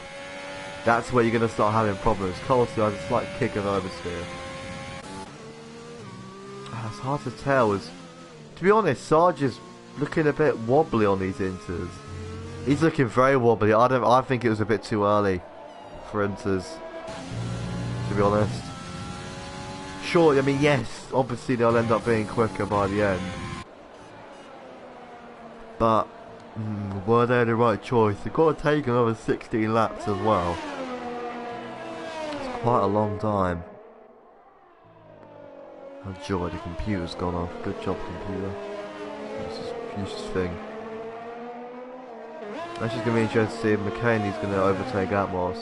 that's where you're going to start having problems. Cole still has a slight kick of oversteer. It's hard to tell. To be honest, Sarge is looking a bit wobbly on these Inters. He's looking very wobbly. I think it was a bit too early for Inters, to be honest. Sure, I mean, yes, obviously they'll end up being quicker by the end. But were they the right choice? They've got to take another 16 laps as well. It's quite a long time. Oh joy, the computer's gone off. Good job, computer. This is a useless thing. That's just going to be interesting to see if McKinney's going to overtake Atmos.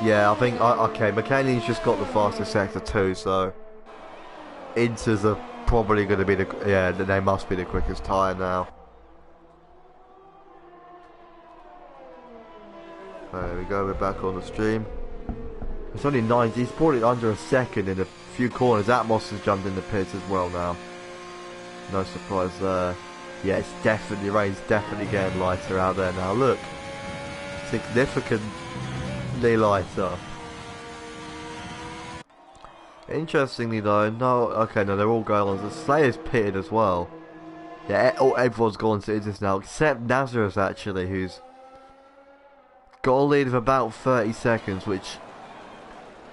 Yeah, I think, okay, McKinney's just got the fastest sector too, so Inters are probably going to be yeah, they must be the quickest tyre now. There we go, we're back on the stream. It's only 90, he's brought it under a second in a few corners. Atmos has jumped in the pits as well now. No surprise there. Yeah, it's definitely, rain's definitely getting lighter out there now. Look, significantly lighter. Interestingly though, no, they're all going on. The Slayer's pitted as well. Yeah, everyone's gone to this now, except Nazareth actually, who's got a lead of about 30 seconds, which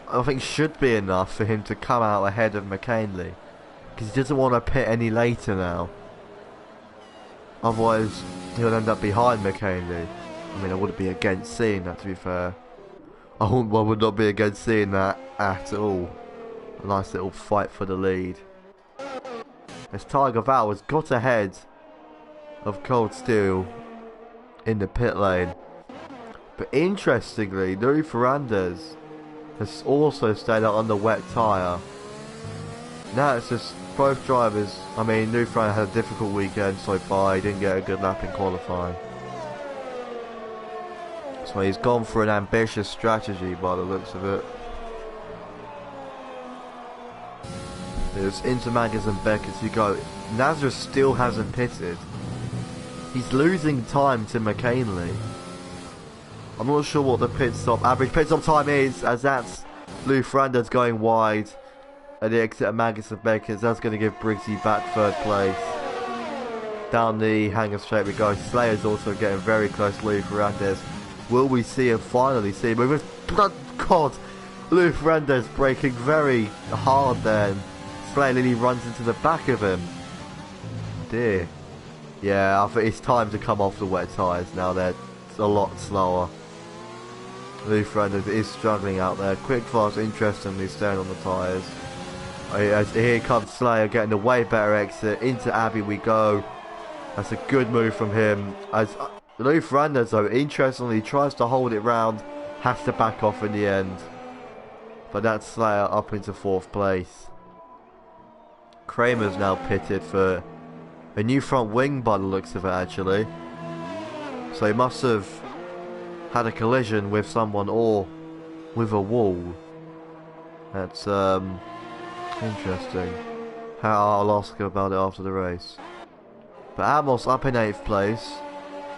I think should be enough for him to come out ahead of McKinley, because he doesn't want to pit any later now. Otherwise, he'll end up behind McKinley. I mean, I wouldn't be against seeing that, to be fair. I would not be against seeing that at all. A nice little fight for the lead. As Tiger Val has got ahead of Cold Steel in the pit lane. But interestingly, Louis Ferrandez has also stayed out on the wet tyre. Now it's just both drivers. I mean, Louis Ferrandez had a difficult weekend so far. He didn't get a good lap in qualifying. So he's gone for an ambitious strategy by the looks of it. There's into Maggers and Beckett to go. Nazareth still hasn't pitted. He's losing time to McKinley. I'm not sure what the average pit stop time is, as that's Lou Ferrando's going wide at the exit of Maggers and Beckett. That's going to give Briggsy back third place. Down the hanger straight we go. Slayer's also getting very close to Lou Ferrandez. Will we see him finally see him? God, Lou Ferrandez braking very hard then. Slayer nearly runs into the back of him. Dear. Yeah, I think it's time to come off the wet tyres now. They're a lot slower. Lou Ferrandez is struggling out there. Quick Fast, interestingly, staying on the tyres. Here comes Slayer getting a way better exit. Into Abbey we go. That's a good move from him. As Lou Ferrandez, though, interestingly, tries to hold it round. Has to back off in the end. But that's Slayer up into 4th place. Kramer's now pitted for a new front wing by the looks of it, actually. So he must have had a collision with someone or with a wall. That's interesting. I'll ask him about it after the race. But Amos up in 8th place.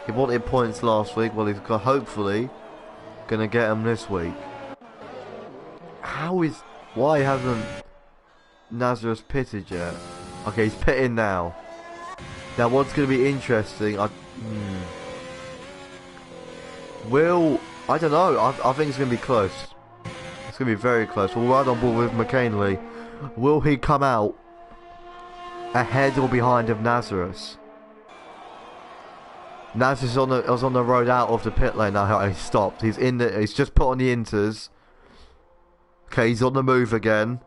He wanted points last week. Well, he's hopefully going to get them this week. Why hasn't Nazareth pitted yet? Okay, he's pitting now. Now, what's going to be interesting? I don't know. I think it's going to be close. It's going to be very close. We'll ride on board with McKinley. Will he come out ahead or behind of Nazareth? Nazareth is on the road out of the pit lane now. He stopped. He's just put on the inters. Okay, he's on the move again.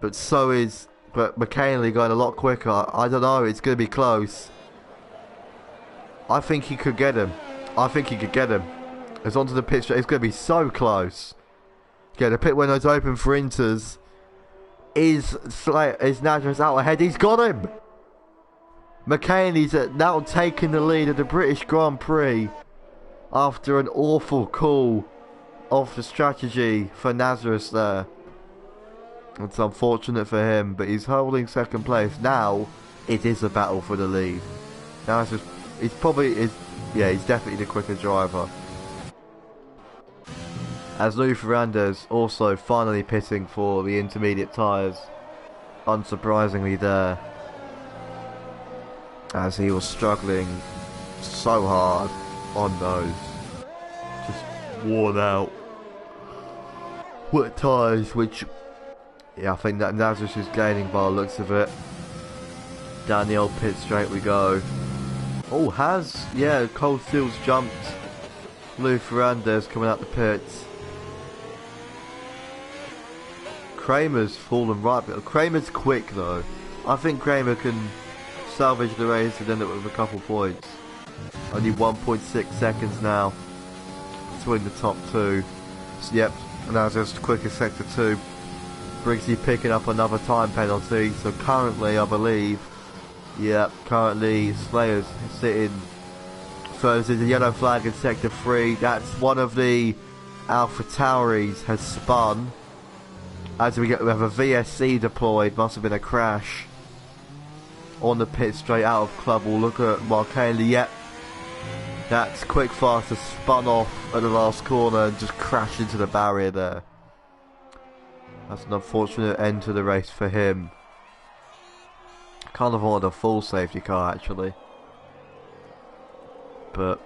But McKinley going a lot quicker. I don't know. It's going to be close. I think he could get him. It's onto the pit straight. It's going to be so close. Okay, the pit window's open for inters. Is Nazareth out ahead? He's got him! McKinley's now taking the lead of the British Grand Prix after an awful call of the strategy for Nazareth there. It's unfortunate for him, but he's holding 2nd place. Now, it is a battle for the lead. Now, he's definitely the quicker driver. As Lou Ferrandez also finally pitting for the intermediate tyres. Unsurprisingly there. As he was struggling so hard on those. Just worn out. Wet tyres, which... yeah, I think that Nazareth is gaining by the looks of it. Down the old pit straight we go. Oh, Cold Steel's jumped Lou Ferrandez coming out the pits. Kramer's fallen right, but Kramer's quick though. I think Kramer can salvage the race and end up with a couple points. Only 1.6 seconds now between the top two. So, yep, now just quickest sector 2. Briggsy picking up another time penalty. So currently, I believe, currently Slayer's sitting first in the yellow flag in sector 3. That's one of the Alpha Tauris has spun. As we have a VSC deployed, must have been a crash on the pit straight out of club. We'll look at Markelli. Yep, that's Quick Fast has spun off at the last corner and just crashed into the barrier there. That's an unfortunate end to the race for him. Kind of wanted a full safety car actually, but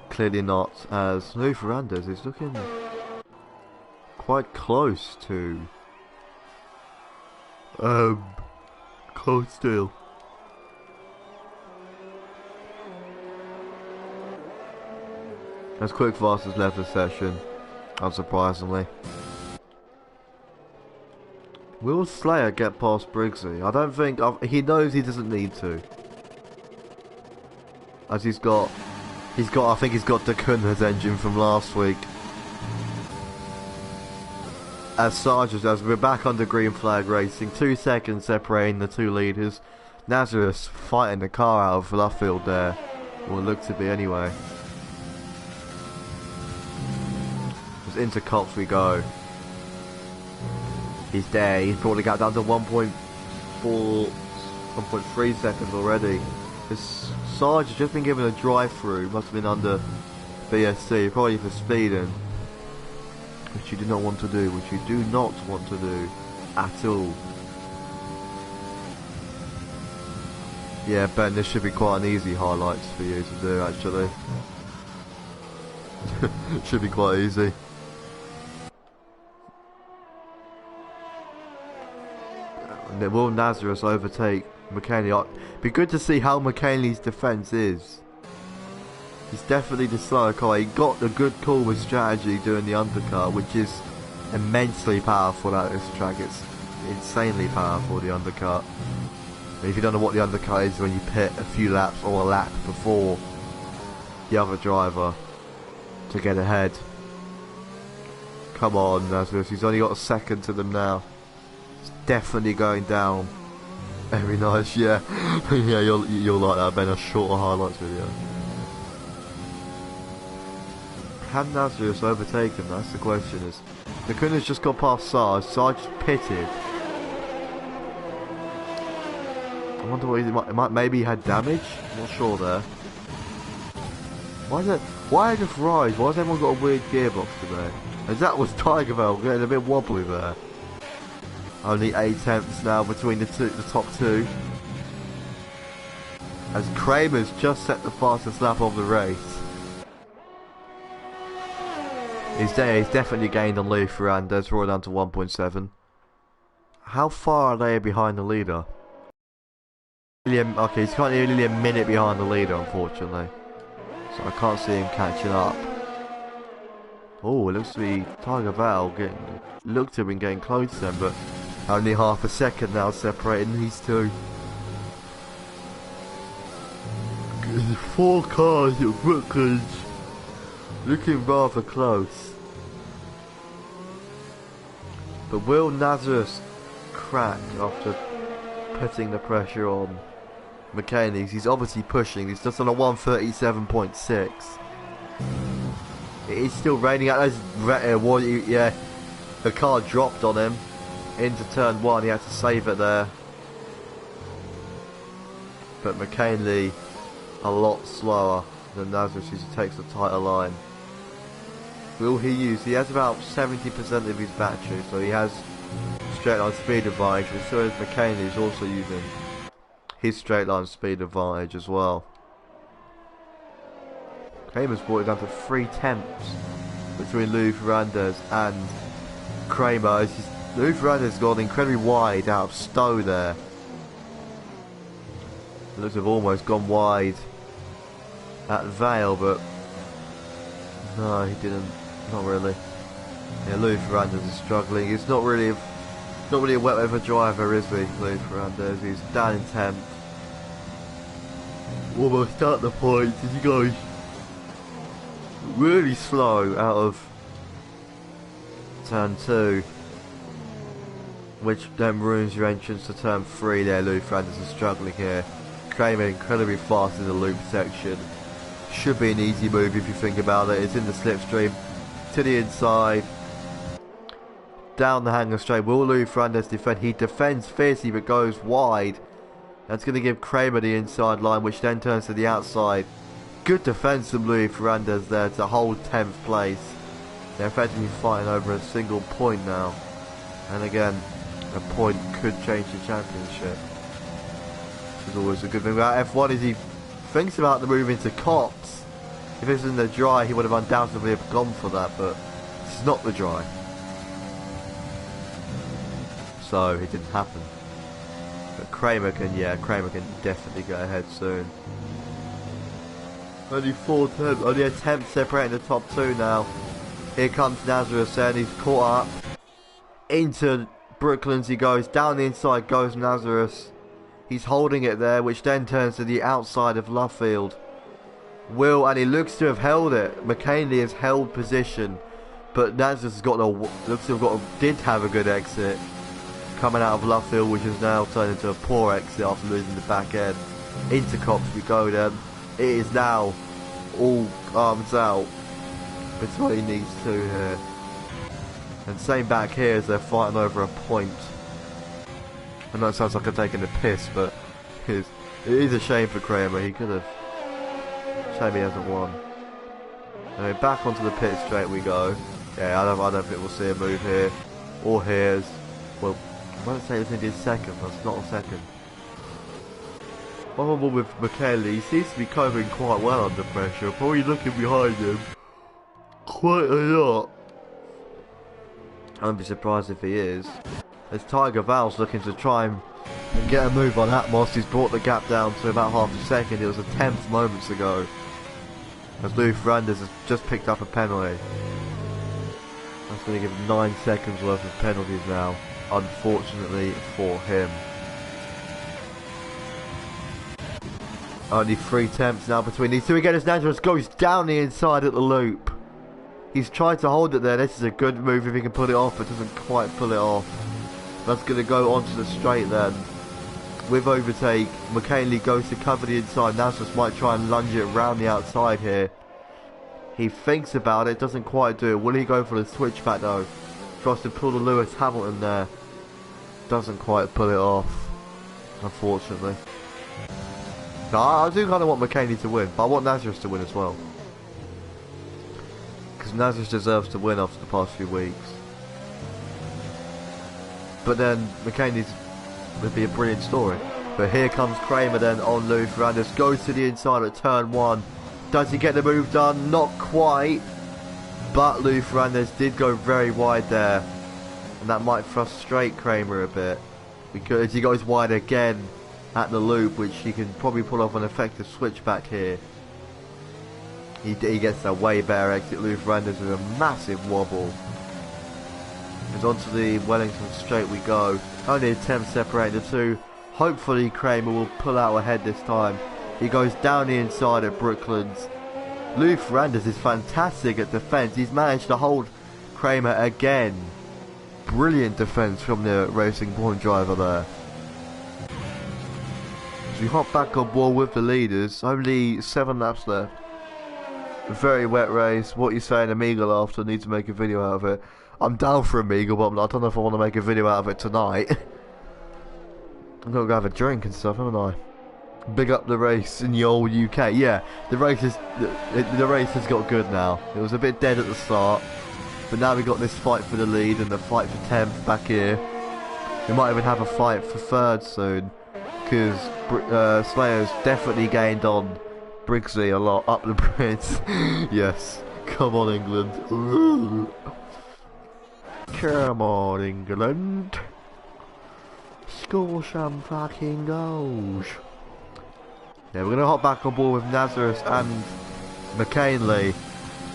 clearly not, as Lou Ferrandez is looking quite close to Cold Steel. As Quick Fast has left the session, unsurprisingly. Will Slayer get past Briggsy? I don't think... he knows he doesn't need to. As I think he's got Dakuna's engine from last week. As Sargent, as we're back under green flag racing, 2 seconds separating the two leaders. Nazareth fighting the car out of Luffield there. Or it looked to be anyway. Just into Cops we go. He's there. He's brought the gap down to 1.3 seconds already. This Sarge has just been given a drive-through. Must have been under BSC, probably for speeding, which you do not want to do. Which you do not want to do at all. Yeah, Ben, this should be quite an easy highlights for you to do, actually. Should be quite easy. And then will Nazareth overtake McKinley? Be good to see how McKinley's defence is. He's definitely the slower car. He got a good call with strategy doing the undercut, which is immensely powerful at this track. It's insanely powerful, the undercut. And if you don't know what the undercut is, when you pit a few laps or a lap before the other driver to get ahead. Come on, Nazareth. He's only got a second to them now. It's definitely going down. Very nice, yeah. Yeah, you'll like that, Ben. A shorter highlights video. Can Nazareth overtake him? That's the question. Is McCunna's just got past Sarge. Sarge pitted. I wonder what he might maybe he had damage? I'm not sure there. Why just Rise? Why has everyone got a weird gearbox today? As that was Tiger Valve getting a bit wobbly there. Only 8 tenths now between the top two. As Kramer's just set the fastest lap of the race. He's definitely gained on Louis Ferrandez, rolled down to 1.7. How far are they behind the leader? Okay, he's currently nearly a minute behind the leader, unfortunately. So I can't see him catching up. Oh, it looks to be Tiger Val looked to have been getting close to them, but only half a second now separating these two. The 4 cars at Brooklands looking rather close. But will Nazareth crack after putting the pressure on McKinney? He's obviously pushing. He's just on a 137.6. It is still raining out. Yeah, the car dropped on him into turn 1. He had to save it there. But McKinley a lot slower than Nazareth, who takes the tighter line. Will he use? He has about 70% of his battery, so he has straight line speed advantage, but so is McKinney, who's also using his straight line speed advantage as well. Kramer's brought it down to 3 tenths between Louis Ferrandez and Kramer. Louis Ferrandez gone incredibly wide out of Stowe there. It looks to have almost gone wide at Vale, but no, he didn't. Not really. Yeah, Louis Ferrandez is struggling. He's not really a wet weather driver, is he? Louis Ferrandez. He's down in 10th. Almost at the point. He goes really slow out of turn 2, which then ruins your entrance to turn 3 there. Louis Ferrandez is struggling here. Kramer incredibly fast in the loop section. Should be an easy move if you think about it. It's in the slipstream to the inside, down the hanger straight. Will Louis Ferrandez defend? He defends fiercely but goes wide. That's going to give Kramer the inside line, which then turns to the outside. Good defence from Louis Ferrandez there to hold 10th place. They're effectively fighting over a single point now, and again, a point could change the championship, which is always a good thing about F1. Is he thinks about the move into Cops. If this was in the dry, he would have undoubtedly have gone for that, but this is not the dry, so it didn't happen. But Kramer can definitely go ahead soon. Only 4 tenths, only a tenth separating the top 2 now. Here comes Nazareth, and he's caught up into Brooklands. He goes down the inside, goes Nazareth. He's holding it there, which then turns to the outside of Luffield. And he looks to have held it. McKinley has held position, but Nazareth did have a good exit coming out of Luffield, which has now turned into a poor exit after losing the back end. Into Cox we go then. It is now all arms out between these two here. And same back here as they're fighting over a point. I know it sounds like I'm taking a piss, but it is a shame for Kramer. He could have. Shame he hasn't won. Anyway, back onto the pit straight we go. Yeah, I don't think we'll see a move here. Or here. Well, I won't say it's going to be a second. That's not a second. One with McKinley. He seems to be coping quite well under pressure. Probably looking behind him quite a lot. I wouldn't be surprised if he is. As Tiger Val's looking to try and get a move on Atmos. He's brought the gap down to about half a second. It was a tenth moments ago. As Lou Ferrandis has just picked up a penalty. That's going to give him 9 seconds worth of penalties now, unfortunately for him. Only 3 attempts now between these two. Again, as Nazareth goes down the inside at the loop. He's tried to hold it there. This is a good move if he can pull it off, but doesn't quite pull it off. That's going to go onto the straight then. With overtake, McKinley goes to cover the inside. Nazareth might try and lunge it around the outside here. He thinks about it, doesn't quite do it. Will he go for the switchback though? Tries to pull the Lewis Hamilton there. Doesn't quite pull it off, unfortunately. No, I do kind of want McKinley to win, but I want Nazareth to win as well. Because Nazareth deserves to win after the past few weeks. But then McKinley's would be a brilliant story. But here comes Kramer then on Lou Ferrandis. Goes to the inside at turn 1. Does he get the move done? Not quite. But Lou Ferrandis did go very wide there. And that might frustrate Kramer a bit. Because he goes wide again at the loop, which he can probably pull off an effective switchback here. He gets a way better exit. Lou Ferrandis with a massive wobble. And onto the Wellington straight we go. Only a 10 separating the two. Hopefully Kramer will pull out ahead this time. He goes down the inside at Brooklands. Lou Ferrandis is fantastic at defence. He's managed to hold Kramer again. Brilliant defence from the Racing Point driver there. So we hop back on board with the leaders. Only 7 laps left. A very wet race. What you saying, Amiga? After need to make a video out of it. I'm down for Amiga, but I don't know if I want to make a video out of it tonight. I'm gonna go have a drink and stuff, haven't I? Big up the race in the old UK. Yeah, the race has got good now. It was a bit dead at the start, but now we got this fight for the lead and the fight for 10th back here. We might even have a fight for 3rd soon, because Slayer's definitely gained on Briggsy a lot up the bridge. Yes, come on England. Come on England. Score some fucking goals. Yeah, we're going to hop back on board with Nazareth and McKinley.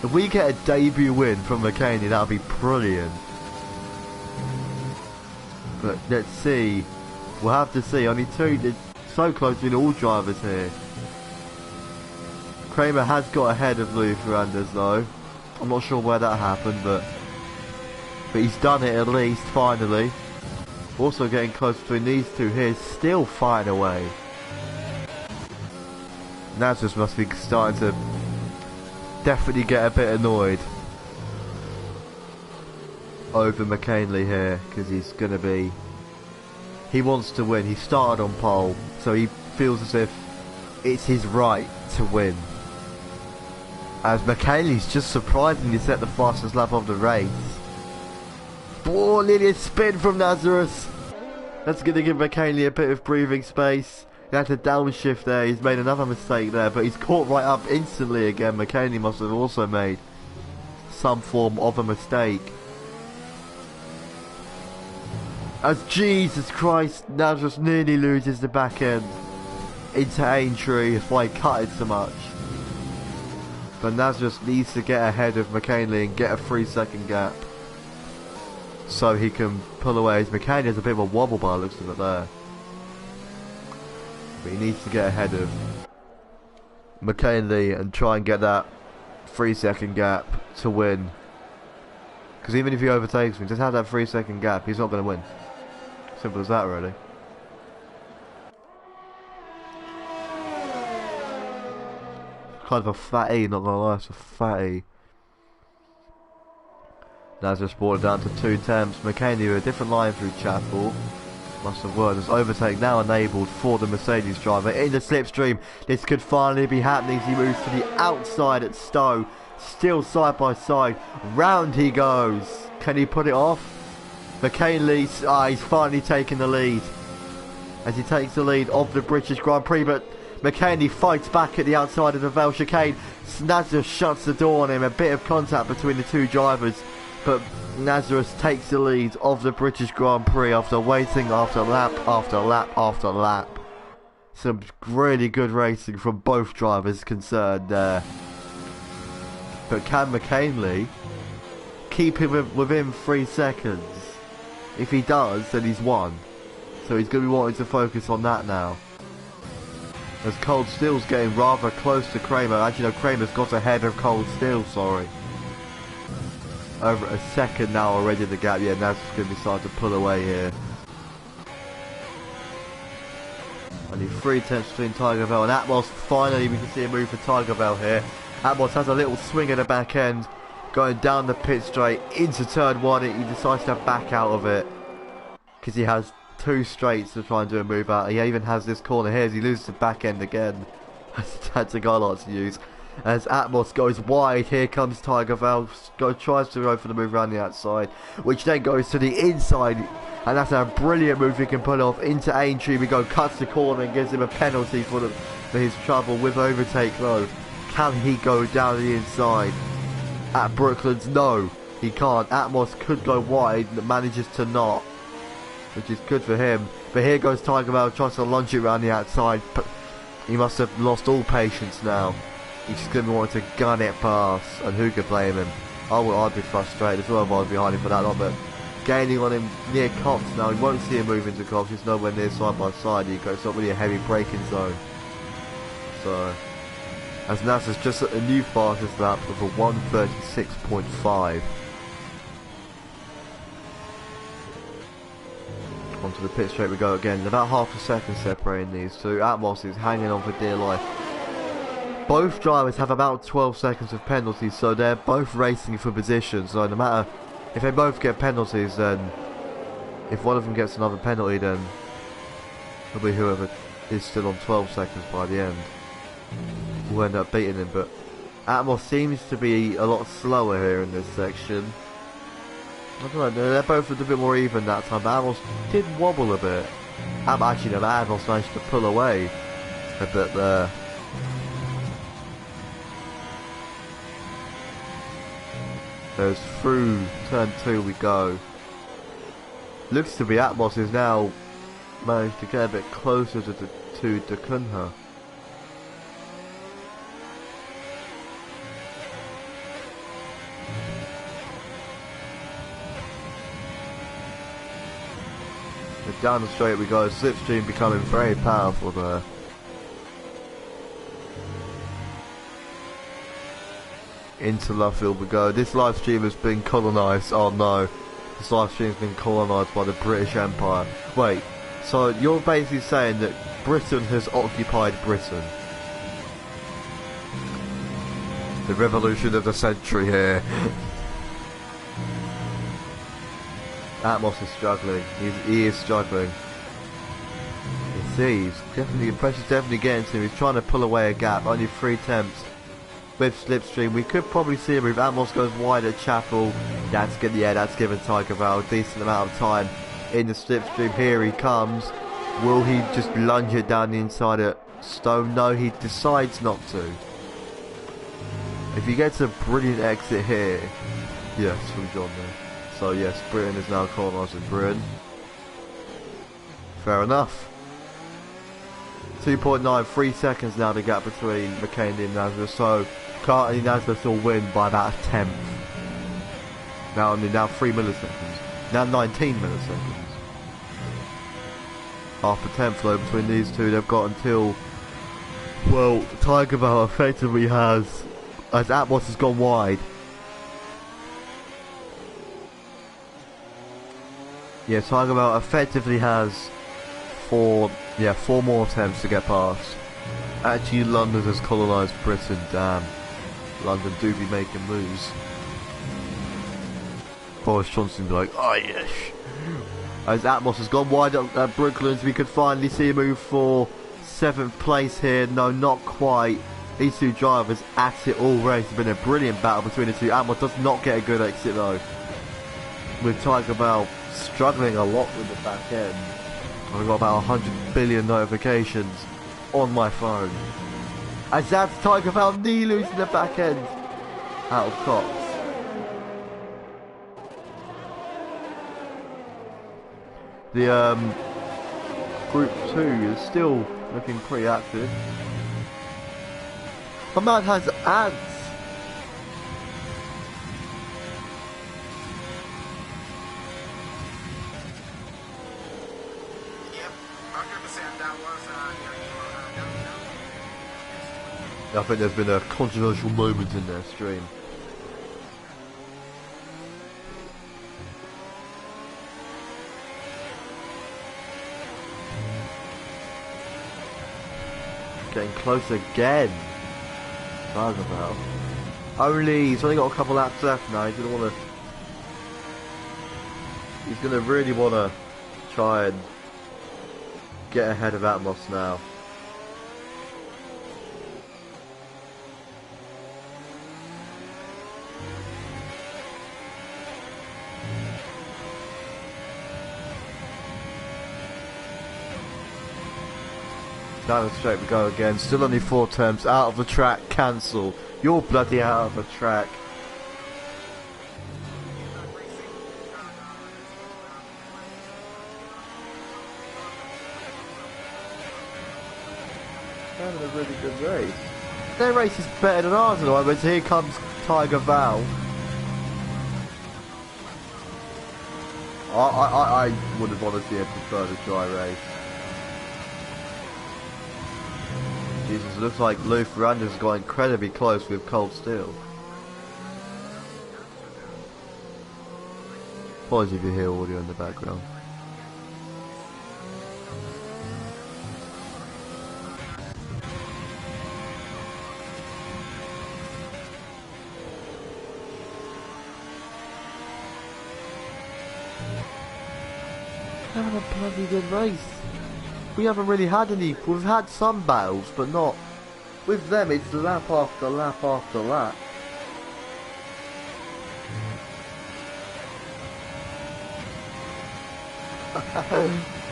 If we get a debut win from McKinley, that would be brilliant. But let's see. We'll have to see. Only 2, it's so close between all drivers here. Kramer has got ahead of Lou Ferrandis though. I'm not sure where that happened, but he's done it at least, finally. Also getting close between these two here, still fighting away. Nazareth must be starting to definitely get a bit annoyed over McKinley here, because he's going to be... He wants to win. He started on pole, so he feels as if it's his right to win. As McKinley's just surprisingly set the fastest lap of the race. Oh, nearly a spin from Nazareth. That's going to give McKinley a bit of breathing space. He had to downshift there. He's made another mistake there, but he's caught right up instantly again. McKinley must have also made some form of a mistake. As Jesus Christ, Nazareth nearly loses the back end into Aintree. That's why he cut it so much. But Nazareth needs to get ahead of McKinley and get a 3-second gap, so he can pull away. As McKinley has a bit of a wobble by the looks of it there. But he needs to get ahead of McKinley and try and get that 3-second gap to win. Because even if he overtakes me, just have that 3-second gap, he's not going to win. Simple as that, really. Kind of a fatty, not gonna lie, it's a fatty. Nazareth brought it down to 2 temps. McKenny with a different line through Chapel. Must have worked. As overtake now enabled for the Mercedes driver in the slipstream. This could finally be happening as he moves to the outside at Stowe. Still side by side. Round he goes. Can he put it off? McKinley, he's finally taken the lead. As he takes the lead of the British Grand Prix, but McKenny fights back at the outside of the Vale chicane. Nazareth shuts the door on him. A bit of contact between the two drivers, but Nazareth takes the lead of the British Grand Prix after waiting after lap after lap after lap. Some really good racing from both drivers concerned there. But can McKinley keep him within 3 seconds? If he does, then he's won. So he's going to be wanting to focus on that now. As Cold Steel's getting rather close to Kramer. Actually, no, Kramer's got ahead of Cold Steel, sorry. Over a second now already in the gap. Yeah, Naz's going to be starting to pull away here. Only 3 tenths between Tiger Vale and Atmos. Finally, we can see a move for Tiger Vale here. Atmos has a little swing at the back end. Going down the pit straight into turn 1. He decides to back out of it. Because he has 2 straights to try and do a move out. He even has this corner here as he loses the back end again. That's a guy likes to use. As Atmos goes wide, here comes Tiger Vale. Tries to go for the move around the outside, which then goes to the inside. And that's a brilliant move he can pull off into Aintree. We go, cuts the corner and gives him a penalty for his trouble with overtake though. Can he go down the inside? At Brooklands, no, he can't. Atmos could go wide, but manages to not, which is good for him. But here goes Tiger Vale, tries to launch it around the outside, but he must have lost all patience now. He's just going to be wanting to gun it past, and who could blame him? I'd be frustrated as well if I was behind him for that long, but gaining on him near Cox now. He won't see him move into Cox, he's nowhere near side by side. He goes not really a heavy braking zone. So, as NASA's just at a new fastest lap of a 1:36.5. Onto the pit straight we go again. About half a second separating these two. Atmos is hanging on for dear life. Both drivers have about 12 seconds of penalties, so they're both racing for position. So no matter if they both get penalties, then if one of them gets another penalty, then it'll be whoever is still on 12 seconds by the end will end up beating him. But Atmos seems to be a lot slower here in this section. I don't know, they're both a little bit more even that time, but Atmos did wobble a bit. Actually, no, Atmos managed to pull away a bit there. There's through turn 2 we go. Looks to be Atmos is now managed to get a bit closer to Kunha. Down the straight we go, slipstream becoming very powerful there. Into Luffield we go. This live stream has been colonised. Oh no, this live stream has been colonised by the British Empire. Wait, so you're basically saying that Britain has occupied Britain? The revolution of the century here. Atmos is struggling. He is struggling. You see, he's definitely, the pressure's definitely getting to him. He's trying to pull away a gap. Only 3 attempts with slipstream. We could probably see him if Atmos goes wide at Chapel. That's good. Yeah, that's given Tiger Vale a decent amount of time in the slipstream. Here he comes. Will he just lunge it down the inside at Stone? No, he decides not to. If he gets a brilliant exit here, yes, from John there. So yes, Britain is now colonising Britain. Fair enough. 2.9, 3 seconds now the gap between McKenny and Nazareth. So currently Nazareth will win by about a 10th. Now 3 milliseconds. Now 19 milliseconds. Half a tenth though between these two. They've got until, well, Tiger Vale effectively has, as Atmos has gone wide. Yeah, Tiger Vale effectively has 4 more attempts to get past. Actually, London has colonised Britain, damn. London do be making moves. Boris Johnson be like, oh yes. As Atmos has gone wide at Brooklands, we could finally see a move for 7th place here. No, not quite. These two drivers at it all race. It's been a brilliant battle between the two. Atmos does not get a good exit though. With Tiger Val struggling a lot with the back end. I've got about 100 billion notifications on my phone. As that's Tiger Val knee losing the back end out of Cox. The Group 2 is still looking pretty active. My man has ads. Yep, 100% that was I think there's been a controversial moment in their stream. Getting close again. About. He's only got a couple laps left now. He's gonna really wanna try and get ahead of Atmos now. Down the straight we go again. Still only 4 turns. Out of the track. Cancel. You're bloody out of the track. Having a really good race. Their race is better than ours at the moment. Here comes Tiger Val. I would have honestly preferred a dry race. Jesus, it looks like Lou Ferrando's got incredibly close with Cold Steel. Apologies if you hear audio in the background. Having a bloody good race. We haven't really had any. We've had some battles, but not with them. It's lap after lap after lap.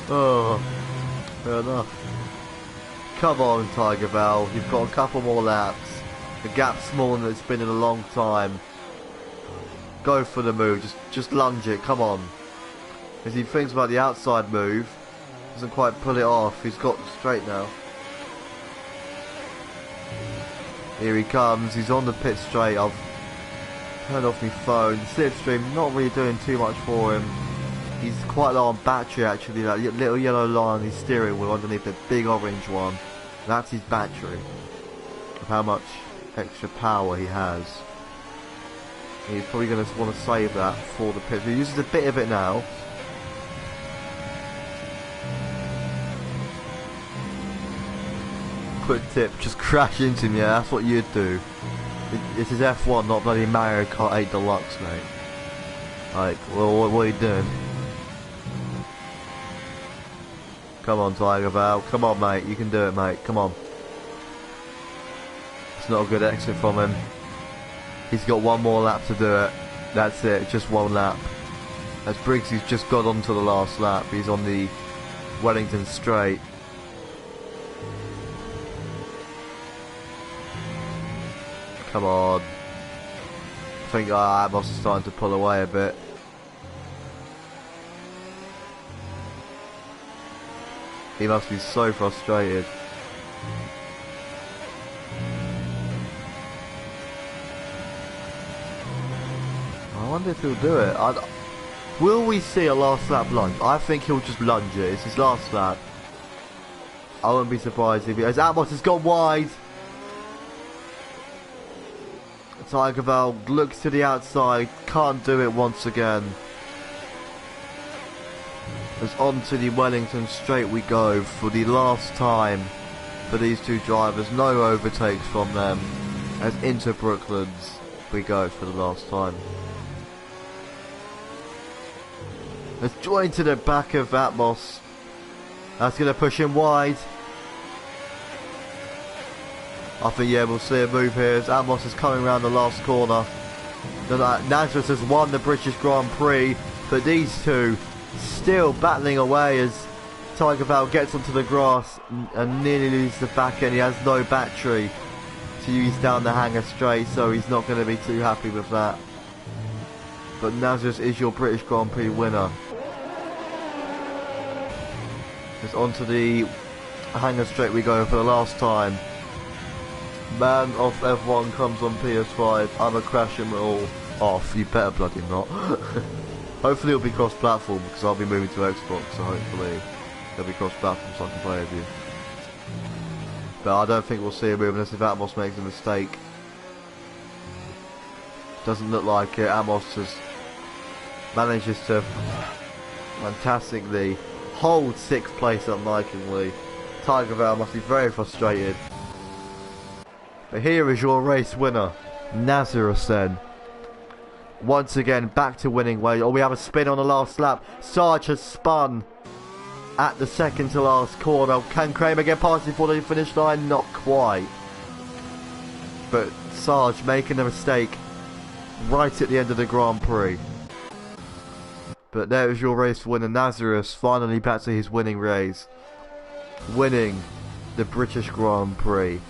Oh, fair enough. Come on, Tiger Val. You've got a couple more laps. The gap's smaller than it's been in a long time. Go for the move. Just lunge it. Come on. As he thinks about the outside move. Doesn't quite pull it off. He's got straight now. Here he comes. He's on the pit straight. I've turned off my phone. Slipstream not really doing too much for him. He's quite low on battery actually. That little yellow line on his steering wheel underneath the big orange one. That's his battery. Of how much extra power he has. He's probably going to want to save that for the pit. He uses a bit of it now. Quick tip, just crash into him, yeah, that's what you'd do. This is F1, not bloody Mario Kart 8 Deluxe, mate. Like, well, what are you doing? Come on, Tiger Val, come on, mate, you can do it, mate, come on. It's not a good exit from him. He's got one more lap to do it. That's it, just one lap. As Briggsy's just got onto the last lap, he's on the Wellington straight. Come on. I think Atmos is starting to pull away a bit. He must be so frustrated. I wonder if he'll do it. Will we see a last lap lunge? I think he'll just lunge it. It's his last lap. I wouldn't be surprised if he... As Atmos has gone wide. Tiger Val looks to the outside, can't do it once again. As onto the Wellington straight we go for the last time for these two drivers. No overtakes from them. As into Brooklands we go for the last time. Let's join to the back of Atmos. That's going to push him wide. I think, yeah, we'll see a move here as Atmos is coming around the last corner. Nazareth has won the British Grand Prix, but these two still battling away as Tiger Val gets onto the grass and nearly loses the back end. He has no battery to use down the hanger straight, so he's not going to be too happy with that. But Nazareth is your British Grand Prix winner. Just onto the hanger straight we go for the last time. Man off F1 comes on PS5. I'm a crashing it all off. You better bloody not. Hopefully it'll be cross-platform because I'll be moving to Xbox, so hopefully it'll be cross-platform so I can play with you. But I don't think we'll see a move unless if Atmos makes a mistake. Doesn't look like it. Atmos manages to fantastically hold 6th place unlikingly. Tiger Val must be very frustrated. But here is your race winner, Nazareth then. Once again, back to winning ways. Oh, we have a spin on the last lap. Sarge has spun at the second to last corner. Can Kramer get past before the finish line? Not quite. But Sarge making a mistake right at the end of the Grand Prix. But there is your race winner, Nazareth, finally back to his winning race. Winning the British Grand Prix.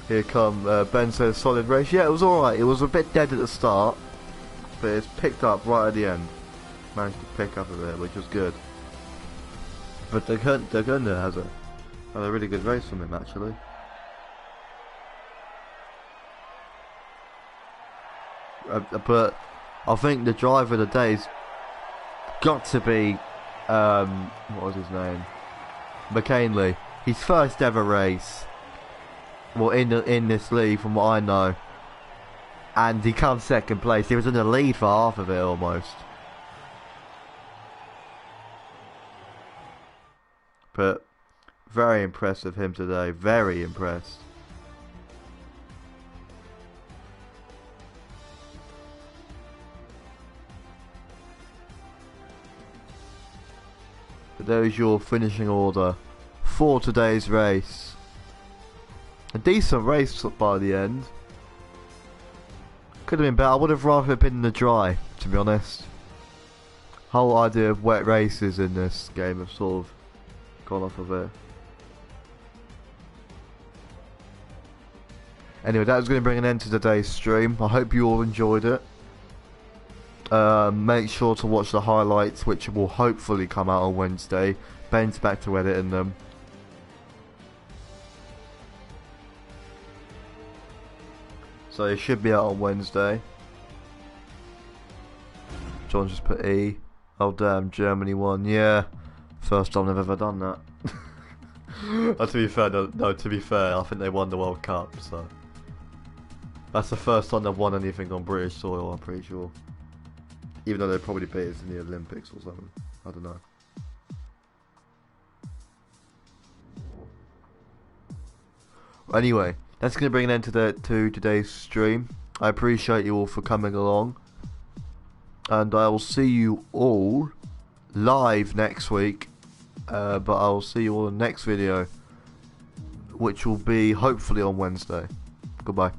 Here come Ben says solid race. Yeah, it was alright. It was a bit dead at the start, but it's picked up right at the end. Managed to pick up a bit, which was good. But Dagunda had a really good race from him actually. But I think the driver of the day's got to be what was his name? McKinley. His first ever race. Well, in this league, from what I know, and he comes second place. He was in the lead for half of it almost. But very impressed with him today. Very impressed. But there is your finishing order for today's race. A decent race by the end. Could have been better. I would have rather been in the dry, to be honest. Whole idea of wet races in this game have sort of gone off of it. Anyway, that was going to bring an end to today's stream. I hope you all enjoyed it. Make sure to watch the highlights, which will hopefully come out on Wednesday. Ben's back to editing them. So it should be out on Wednesday. John just put E. Oh damn, Germany won. Yeah, first time they've ever done that. To be fair, no, to be fair, I think they won the World Cup. So that's the first time they've won anything on British soil. I'm pretty sure. Even though they probably beat us in the Olympics or something. I don't know. Anyway. That's going to bring an end to today's stream. I appreciate you all for coming along. And I will see you all live next week. But I will see you all in the next video, which will be hopefully on Wednesday. Goodbye.